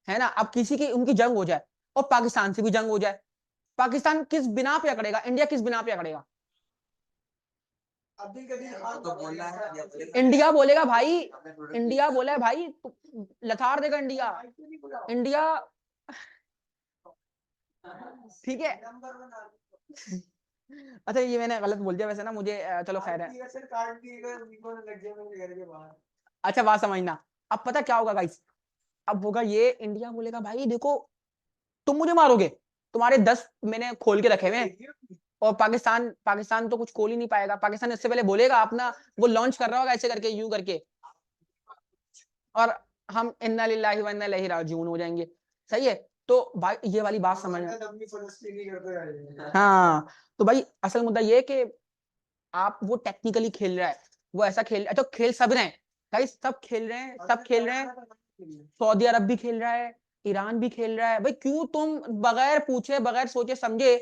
है ना, अब किसी की उनकी जंग हो जाए और पाकिस्तान से भी जंग हो जाए, पाकिस्तान किस बिना पे अकड़ेगा, इंडिया किस बिना पे अकड़ेगा। इंडिया बोलेगा भाई, इंडिया बोले भाई लथाड़ देगा इंडिया, इंडिया, ठीक है। अच्छा, ये मैंने गलत बोल दिया वैसे ना, मुझे चलो खैर है। अच्छा बात समझना, अब पता क्या होगा गाइस, अब होगा ये, इंडिया बोलेगा भाई देखो तुम मुझे मारोगे, तुम्हारे 10 मैंने खोल के रखे हुए हैं, और पाकिस्तान पाकिस्तान तो कुछ खोल ही नहीं पाएगा, पाकिस्तान इससे पहले बोलेगा अपना वो लॉन्च कर रहा होगा ऐसे करके, यूं करके, और हम इन्ना लिल्लाहि व इन्ना इलैहि राजिऊन हो जाएंगे। सही है, तो भाई ये वाली बात समझ में, अपनी फलस्तीनी करते हैं। हाँ तो भाई असल मुद्दा ये है कि आप वो टेक्निकली खेल रहा है, वो ऐसा खेल, तो खेल सब रहे हैं गाइस, सब खेल रहे हैं, सब खेल रहे हैं। सऊदी अरब भी खेल रहा है, ईरान भी खेल रहा है। भाई क्यों तुम बगैर पूछे बगैर सोचे समझे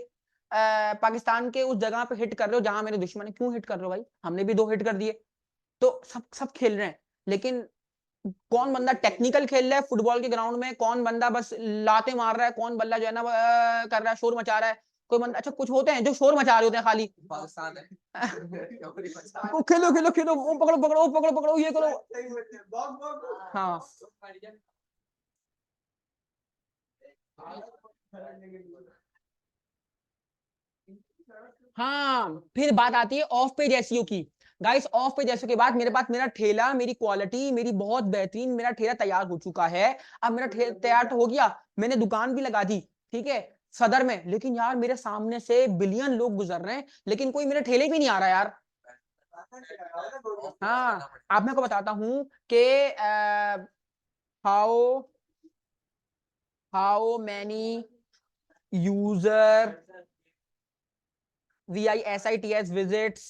पाकिस्तान के उस जगह पे हिट कर रहे हो जहां मेरे दुश्मन है? क्यों हिट कर रहे हो भाई? हमने भी 2 हिट कर दिए। तो सब सब खेल रहे हैं, लेकिन कौन बंदा टेक्निकल खेल रहा है फुटबॉल के ग्राउंड में, कौन बंदा बस लाते मार रहा है, कौन बल्ला जो है ना कर रहा है, शोर मचा रहा है। कोई बंदा, अच्छा कुछ होते हैं जो शोर मचा रहे होते हैं खाली, पाकिस्तान है। वो खेलो खेलो खेलो, वो पकड़ो पकड़ो, वो पकड़ो पकड़ो, ये करो। हाँ हाँ, फिर बात आती है ऑफ पेज एसईओ की। गाइस ऑफ पेज एसईओ के बाद मेरे पास मेरा ठेला, मेरी क्वालिटी, मेरी बहुत बेहतरीन, मेरा ठेला तैयार हो चुका है। अब मेरा ठेला तैयार तो हो गया, मैंने दुकान भी लगा दी, ठीक है, सदर में, लेकिन यार मेरे सामने से बिलियन लोग गुजर रहे हैं, लेकिन कोई मेरे ठेले भी नहीं आ रहा यार। हाँ, अब मैं को बताता हूँ कि how how many user VISITS visits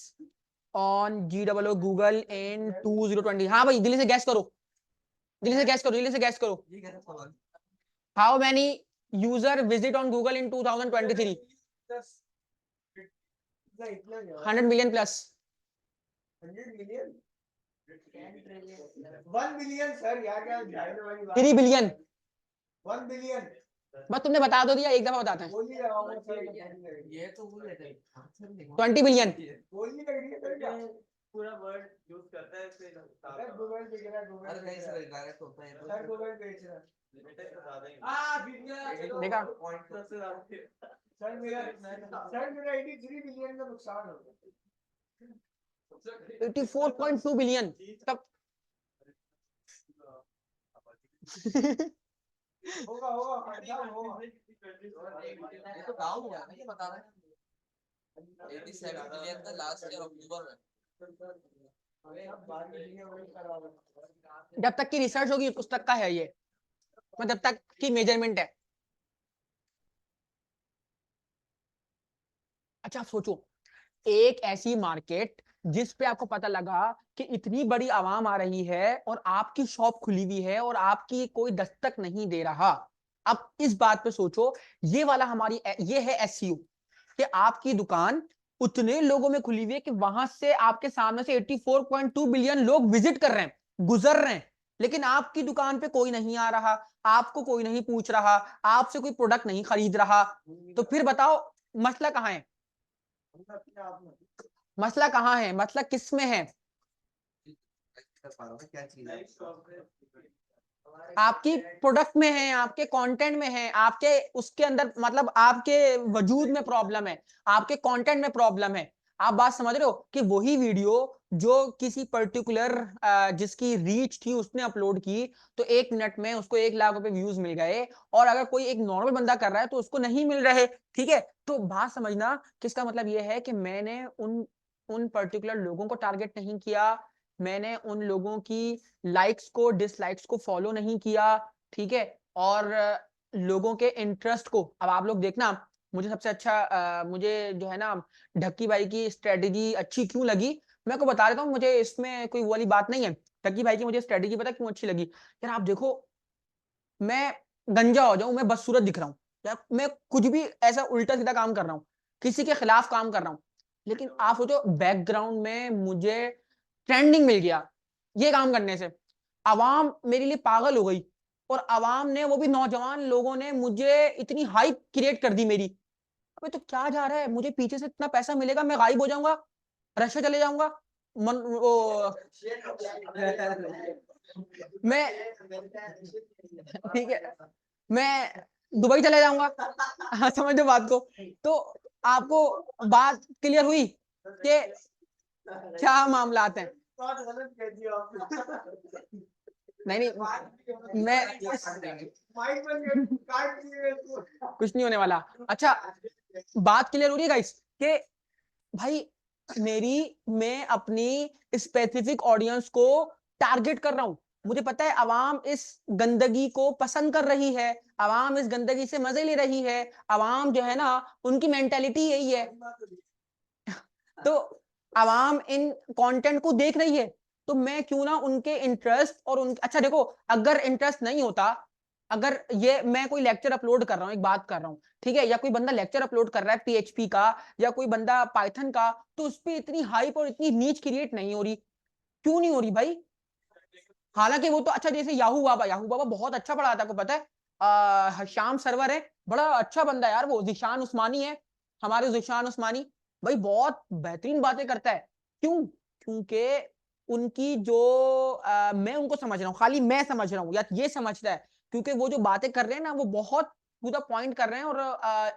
on GWO Google in 2020। हाँ भाई दिल्ली से गैस करो, दिल्ली से गैस करो, दिल्ली से गैस करो। ये कैसा सवाल? How many user visit on Google in 2023? 100 million plus। 100 million 1 billion sir, यार क्या जाहिल वाली बात। 3 बिलियन। 1 बिलियन बस तुमने बता दो दिया, एक दफा बताते हैं। बोली लगाऊंगा सर, ये तो वो लेते हैं। 20 बिलियन। बोली लग रही है सर क्या? पूरा वर्ड यूज करता है इससे। अरे गूगल पे गिरा, गूगल अरे पे नहीं गिरा। सर, डायरेक्ट होता है ये सर गूगल पे गिरा। तो। देखा? पॉइंट सबसे ज्यादा। सर मेरा 83 बिलियन का नुकसान हो गया। 84.2 बिलियन तब। होगा होगा फायदा होगा। ये तो डाउन हुआ है, ये बता रहा है। 87 बिलियन था लास्ट ईयर अक्टूबर में। जब तक की रिसर्च होगी उस तक का है ये, मतलब जब तक की मेजरमेंट है। अच्छा आप सोचो, एक ऐसी मार्केट जिस पे आपको पता लगा कि इतनी बड़ी आवाम आ रही है और आपकी शॉप खुली हुई है और आपकी कोई दस्तक नहीं दे रहा। अब इस बात पे सोचो, ये वाला हमारी ये है एसईओ, कि आपकी दुकान उतने लोगों में खुली हुई है कि वहां से आपके सामने से 84.2 बिलियन लोग विजिट कर रहे हैं, गुजर रहे हैं, लेकिन आपकी दुकान पे कोई नहीं आ रहा, आपको कोई नहीं पूछ रहा, आपसे कोई प्रोडक्ट नहीं खरीद रहा। तो फिर बताओ मसला कहाँ है? मसला कहाँ है? मसला किस में है? क्या चीज है? आपकी प्रोडक्ट में है, आपके कंटेंट में है, आपके उसके अंदर, मतलब आपके वजूद में प्रॉब्लम है, आपके कंटेंट में प्रॉब्लम है। आप बात समझ रहे हो कि वही वीडियो जो किसी पर्टिकुलर जिसकी रीच थी उसने अपलोड की, तो 1 मिनट में उसको 1 लाख रुपए व्यूज मिल गए, और अगर कोई एक नॉर्मल बंदा कर रहा है तो उसको नहीं मिल रहे। ठीक है, तो बात समझना किसका मतलब यह है कि मैंने उन उन पर्टिकुलर लोगों को टारगेट नहीं किया, मैंने उन लोगों की लाइक्स को डिसलाइक्स को फॉलो नहीं किया, ठीक है, और लोगों के इंटरेस्ट को। अब आप लोग देखना, मुझे सबसे अच्छा मुझे जो है ना ढक्की भाई की स्ट्रेटेजी अच्छी क्यों लगी, मैं आपको बता देता हूँ। मुझे इसमें कोई वाली बात नहीं है, ढक्की भाई की मुझे स्ट्रेटेजी पता क्यों अच्छी लगी यार। आप देखो, मैं गंजा हो जाऊं, मैं बदसूरत दिख रहा हूं यार, मैं कुछ भी ऐसा उल्टा सीधा काम कर रहा हूं, किसी के खिलाफ काम कर रहा हूं, लेकिन आप सोचो बैकग्राउंड में मुझे ट्रेंडिंग मिल गया ये काम करने से, आवाम मेरे लिए पागल हो गई, और आवाम ने, वो भी नौजवान लोगों ने मुझे इतनी हाइप क्रिएट कर दी मेरी। अबे तो क्या जा रहा है, मुझे पीछे से इतना पैसा मिलेगा, मैं गायब हो जाऊंगा, रशिया चले जाऊंगा, मन वो मैं, ठीक है, मैं दुबई चले जाऊंगा। हाँ समझ लो बात को। तो आपको बात क्लियर हुई कि क्या मामलात हैं? नहीं नहीं, मैं कुछ नहीं होने वाला। अच्छा बात क्लियर हो रही है गाइस कि भाई मैं अपनी स्पेसिफिक ऑडियंस को टारगेट कर रहा हूं, मुझे पता है अवाम इस गंदगी को पसंद कर रही है, अवाम इस गंदगी से मजे ले रही है, अवाम जो है ना उनकी मेंटेलिटी यही है, तो अवाम इन कंटेंट को देख रही है, तो मैं क्यों ना उनके इंटरेस्ट और उन अच्छा देखो, अगर इंटरेस्ट नहीं होता, अगर ये मैं कोई लेक्चर अपलोड कर रहा हूँ, एक बात कर रहा हूँ, ठीक है, या कोई बंदा लेक्चर अपलोड कर रहा है पीएचपी का या कोई बंदा पाइथन का, तो उस पे इतनी हाइप और इतनी नीच क्रिएट नहीं हो रही, क्यों नहीं हो रही भाई? हालांकि वो तो अच्छा, जैसे याहू बाबा बहुत अच्छा पढ़ाता है, आपको पता है, श्याम सरवर है, बड़ा अच्छा बंदा है यार, वो जिशान उस्मानी है, हमारे जिशान उस्मानी भाई बहुत बेहतरीन बातें करता है। क्यों? क्योंकि उनकी जो मैं उनको समझ रहा हूँ, खाली मैं समझ रहा हूँ या ये समझता है, क्योंकि वो जो बातें कर रहे हैं ना वो बहुत पूरा पॉइंट कर रहे हैं और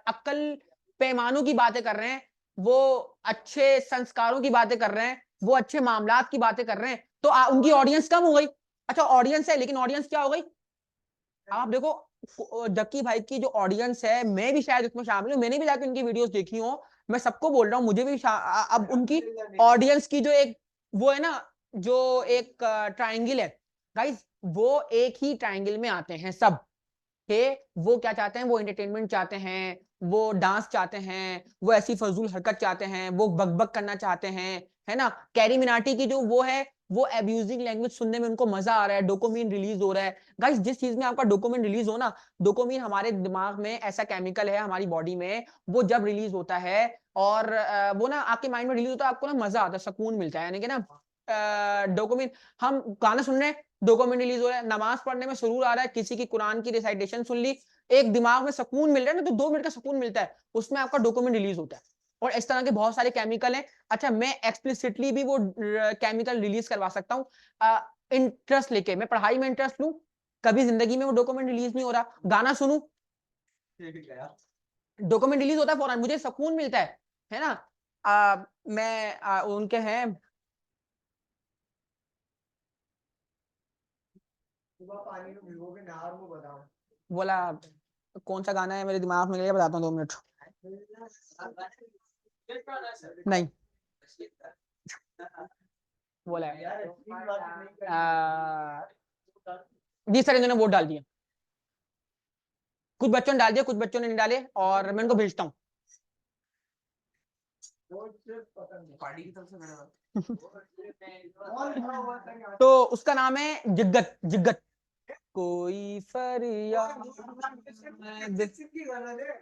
अक्ल पैमानों की बातें कर रहे हैं, वो अच्छे संस्कारों की बातें कर रहे हैं, वो अच्छे मामलात की बातें कर रहे हैं, तो उनकी ऑडियंस कम हो गई। अच्छा ऑडियंस है, लेकिन ऑडियंस क्या हो गई? आप देखो जक्की भाई की जो ऑडियंस है, मैं भी शायद उसमें शामिल हूँ, मैंने भी जाकर उनकी वीडियोस देखी हो, मैं सबको बोल रहा हूँ, मुझे भी अब उनकी ऑडियंस की जो एक वो है ना, जो एक ट्रायंगल है गाइस, वो एक ही ट्रायंगल में आते हैं सब के, वो क्या चाहते हैं, वो एंटरटेनमेंट चाहते हैं, वो डांस चाहते हैं, वो ऐसी फजूल हरकत चाहते हैं, वो बकबक करना चाहते हैं, है ना? कैरी मिनाटी की जो वो है, वो एब्यूजिंग लैंग्वेज सुनने में उनको मजा आ रहा है, डोपामिन रिलीज हो रहा है। गाइस जिस चीज में आपका डोपामिन रिलीज हो ना, डोपामिन हमारे दिमाग में ऐसा केमिकल है हमारी बॉडी में, वो जब रिलीज होता है और वो ना आपके माइंड में रिलीज होता है, आपको ना मजा आता है, सुकून मिलता है, यानी कि ना डोपामिन, हम गाना सुन रहे हैं, डोपामिन रिलीज हो रहा है, नमाज पढ़ने में सुरूर आ रहा है, किसी की कुरान की रिसाइटेशन सुन ली, एक दिमाग में सुकून मिल रहा है ना, तो 2 मिनट का सुकून मिलता है, उसमें आपका डोपामिन रिलीज होता है। और इस तरह के बहुत सारे केमिकल हैं। अच्छा मैं एक्सप्लिसिटली भी वो केमिकल रिलीज करवा सकता हूँ, इंटरेस्ट लेके, मैं पढ़ाई में इंटरेस्ट लूं, कभी जिंदगी में वो डोपामिन रिलीज नहीं हो रहा, गाना सुनूं, डोपामिन रिलीज होता है फौरन, मुझे सुकून मिलता है ना? मैं उनके हैं, सुबह पानी में भिगो के नहा वो बताओ। बोला कौन सा गाना है, मेरे दिमाग में गया, बताता हूँ 2 मिनट। नहीं बोला है यार इतनी बात नहीं करनी। 20 सेकंड ने वोट डाल दिया, कुछ बच्चों ने डाल दिया, कुछ बच्चों ने नहीं डाले, और मैं इनको भेजता हूँ। वोट सिर्फ पसंद है। पार्टी की तरफ से मैंने कौन था वो तक यहाँ तो उसका नाम है जिग्गत, जिग्गत कोई फरियाद किसकी गलत है?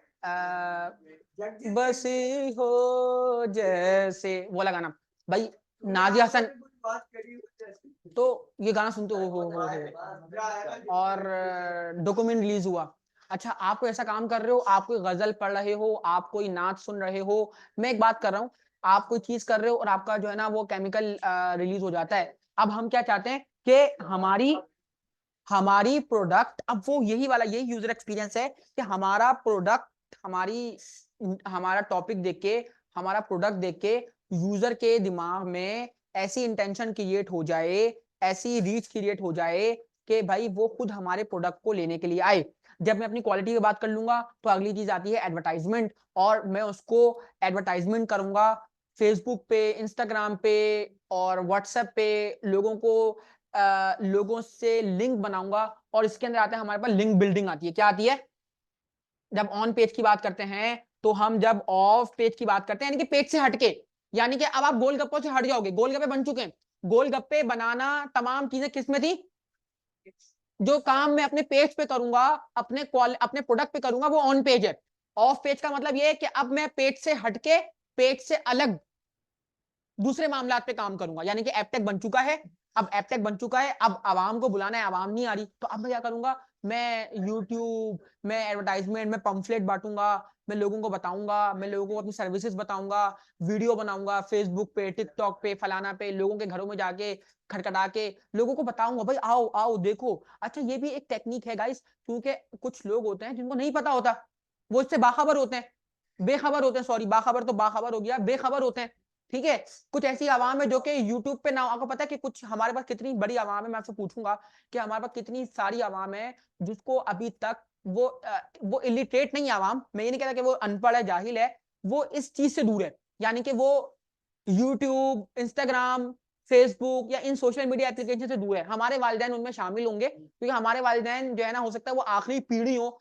जगदीश बसी हो जैसे, वो वाला गाना भाई, नादिया हसन, कुछ बात करी हो जैसे। तो ये गाना सुनते हो और डोपामिन रिलीज हुआ। अच्छा आप कोई ऐसा काम कर रहे हो, आप कोई गजल पढ़ रहे हो, आप कोई नाच सुन रहे हो, मैं एक बात कर रहा हूँ, आप कोई चीज कर रहे हो और आपका जो है ना वो केमिकल रिलीज हो जाता है। अब हम क्या चाहते हैं कि हमारी हमारी प्रोडक्ट, अब वो यही वाला यही यूजर एक्सपीरियंस है कि हमारा प्रोडक्ट, हमारा टॉपिक देख के, हमारा प्रोडक्ट देख के यूजर के दिमाग में ऐसी इंटेंशन क्रिएट हो जाए, ऐसी रीच क्रिएट हो जाए कि भाई वो खुद हमारे प्रोडक्ट को लेने के लिए आए। जब मैं अपनी क्वालिटी की बात कर लूंगा तो अगली चीज आती है एडवर्टाइजमेंट, और मैं उसको एडवर्टाइजमेंट करूंगा फेसबुक पे, इंस्टाग्राम पे और व्हाट्सएप पे, लोगों से लिंक बनाऊंगा, और इसके अंदर आता है हमारे पास लिंक बिल्डिंग आती है। क्या आती है? जब ऑन पेज की बात करते हैं, तो हम जब ऑफ पेज की बात करते हैं, यानी कि पेज से हटके, यानी कि अब आप गोलगप्पों से हट जाओगे, गोलगप्पे बन चुके हैं, गोलगप्पे बनाना तमाम चीजें किस में थी? जो काम मैं अपने पेज पे करूंगा, अपने प्रोडक्ट पे करूंगा, वो ऑन पेज है। ऑफ पेज का मतलब ये है कि अब मैं पेज से हटके, पेज से अलग दूसरे मामलात पे काम करूंगा, यानी कि एपटेक बन चुका है। अब एपटेक बन चुका है, अब आवाम को बुलाना है, आवाम नहीं आ रही, तो अब मैं क्या करूंगा, मैं यूट्यूब, मैं एडवर्टाइजमेंट, मैं पंफलेट बांटूंगा, मैं लोगों को बताऊंगा, मैं लोगों को अपनी सर्विसेज बताऊंगा, वीडियो बनाऊंगा फेसबुक पे, टिकटॉक पे, फलाना पे, लोगों के घरों में जाके खटखटा के लोगों को बताऊंगा, भाई आओ आओ देखो। अच्छा ये भी एक टेक्निक है गाइस, क्योंकि कुछ लोग होते हैं जिनको नहीं पता होता, वो इससे बाखबर होते हैं, बेखबर होते हैं, सॉरी, बाखबर तो बाखबर हो गया, बेखबर होते हैं, ठीक है। कुछ ऐसी आवाम है जो कि यूट्यूब पे ना, आपको पता है कि कुछ हमारे पास कितनी बड़ी आवाम है, मैं आपसे पूछूंगा कि हमारे पास कितनी सारी आवाम है जिसको अभी तक वो इलिटरेट नहीं आवाम, मैं ये नहीं कहता कि वो अनपढ़ है, जाहिल है, वो इस चीज से दूर है, यानी कि वो यूट्यूब, इंस्टाग्राम, फेसबुक या इन सोशल मीडिया एप्लीकेशन से दूर है, हमारे वालिदैन उनमें शामिल होंगे, क्योंकि हमारे वालिदैन जो है ना, हो सकता है वो आखिरी पीढ़ी हो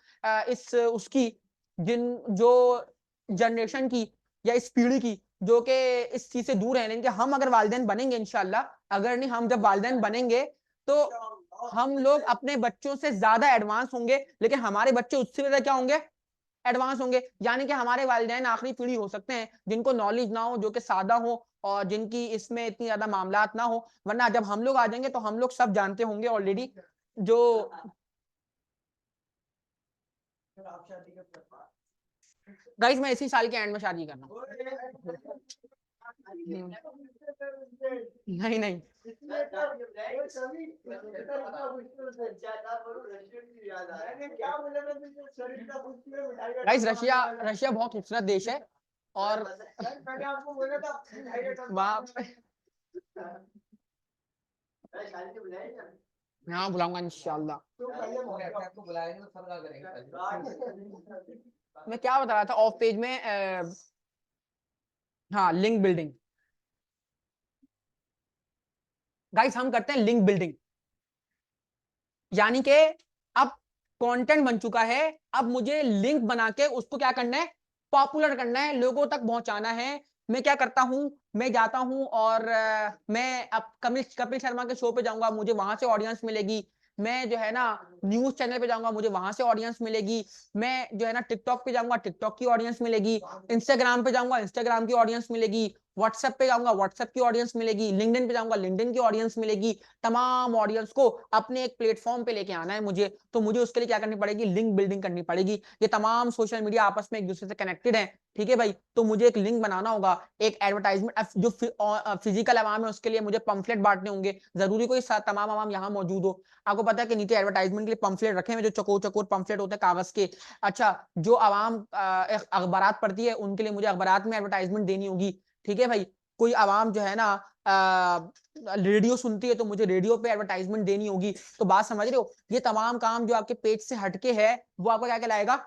इस उसकी, जिन जो जनरेशन की या इस पीढ़ी की जो कि इस चीज से दूर है। लेकिन हम अगर वालिदैन बनेंगे इंशाल्लाह, अगर नहीं हम जब वालिदैन बनेंगे तो हम लोग अपने बच्चों से ज्यादा एडवांस होंगे, लेकिन हमारे बच्चे उससे ज्यादा क्या होंगे, एडवांस होंगे। यानी कि हमारे वालिदैन आखिरी पीढ़ी हो सकते हैं जिनको नॉलेज ना हो, जो कि सादा हो और जिनकी इसमें इतनी ज्यादा मामलात ना हो, वरना जब हम लोग आ जाएंगे तो हम लोग सब जानते होंगे ऑलरेडी। जो गाइस, मैं इसी साल के एंड में शादी करना हूं। नहीं नहीं, गाइस रशिया रशिया बहुत खूबसूरत देश है और मैंने आपको बोला था वहाँ यहाँ बुलाऊंगा इंशाल्लाह। आपको बुलाएंगे तो सब करेंगे। मैं क्या बता रहा था ऑफ पेज में, हाँ, लिंक बिल्डिंग। गाइस हम करते हैं लिंक बिल्डिंग, यानी कि अब कंटेंट बन चुका है, अब मुझे लिंक बना के उसको क्या करना है, पॉपुलर करना है, लोगों तक पहुंचाना है। मैं क्या करता हूं, मैं जाता हूं और मैं अब कपिल शर्मा के शो पे जाऊंगा, मुझे वहां से ऑडियंस मिलेगी। मैं जो है ना न्यूज चैनल पे जाऊंगा, मुझे वहां से ऑडियंस मिलेगी। मैं जो है ना टिकटॉक पे जाऊंगा, टिकटॉक की ऑडियंस मिलेगी। इंस्टाग्राम पे जाऊंगा, इंस्टाग्राम की ऑडियंस मिलेगी। व्हाट्सएप पे जाऊंगा, व्हाट्सएप की ऑडियंस मिलेगी। लिंक्डइन पे जाऊंगा, लिंक्डइन की ऑडियंस मिलेगी। तमाम ऑडियंस को अपने एक प्लेटफॉर्म पे लेके आना है मुझे, तो मुझे उसके लिए क्या करनी पड़ेगी, लिंक बिल्डिंग करनी पड़ेगी। ये तमाम सोशल मीडिया आपस में एक दूसरे से कनेक्टेड है, ठीक है भाई। तो मुझे एक लिंक बनाना होगा, एक एडवर्टाइजमेंट, जो फिजिकल अवाम है उसके लिए मुझे पंफलेट बांटने होंगे। जरूरी कोई तमाम अवाम यहाँ मौजूद हो। आपको पता है कि नीचे एडवर्टाइजमेंट के लिए पंफलेट रखे हैं, जो चकोर चकोर पंफलेट होते हैं कागज के। अच्छा, जो अवाम अखबारात पढ़ती है उनके लिए मुझे अखबारात में एडवर्टाइजमेंट देनी होगी, ठीक है भाई। कोई अवाम जो है ना रेडियो सुनती है तो मुझे रेडियो पे एडवर्टाइजमेंट देनी होगी। तो बात समझ रहे हो, ये तमाम काम जो आपके पेज से हटके है वो आपका क्या कहलाएगा,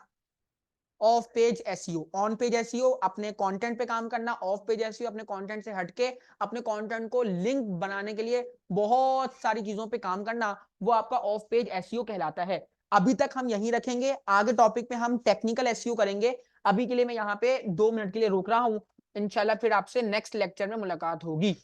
of page SEO. On page SEO अपने कंटेंट पे काम करना, ऑफ पेज एसईओ अपने कंटेंट से हटके अपने कंटेंट को लिंक बनाने के लिए बहुत सारी चीजों पे काम करना, वो आपका ऑफ पेज एसईओ कहलाता है। अभी तक हम यहीं रखेंगे, आगे टॉपिक पे हम टेक्निकल एसईओ करेंगे। अभी के लिए मैं यहाँ पे 2 मिनट के लिए रुक रहा हूँ, इंशाल्लाह फिर आपसे नेक्स्ट लेक्चर में मुलाकात होगी।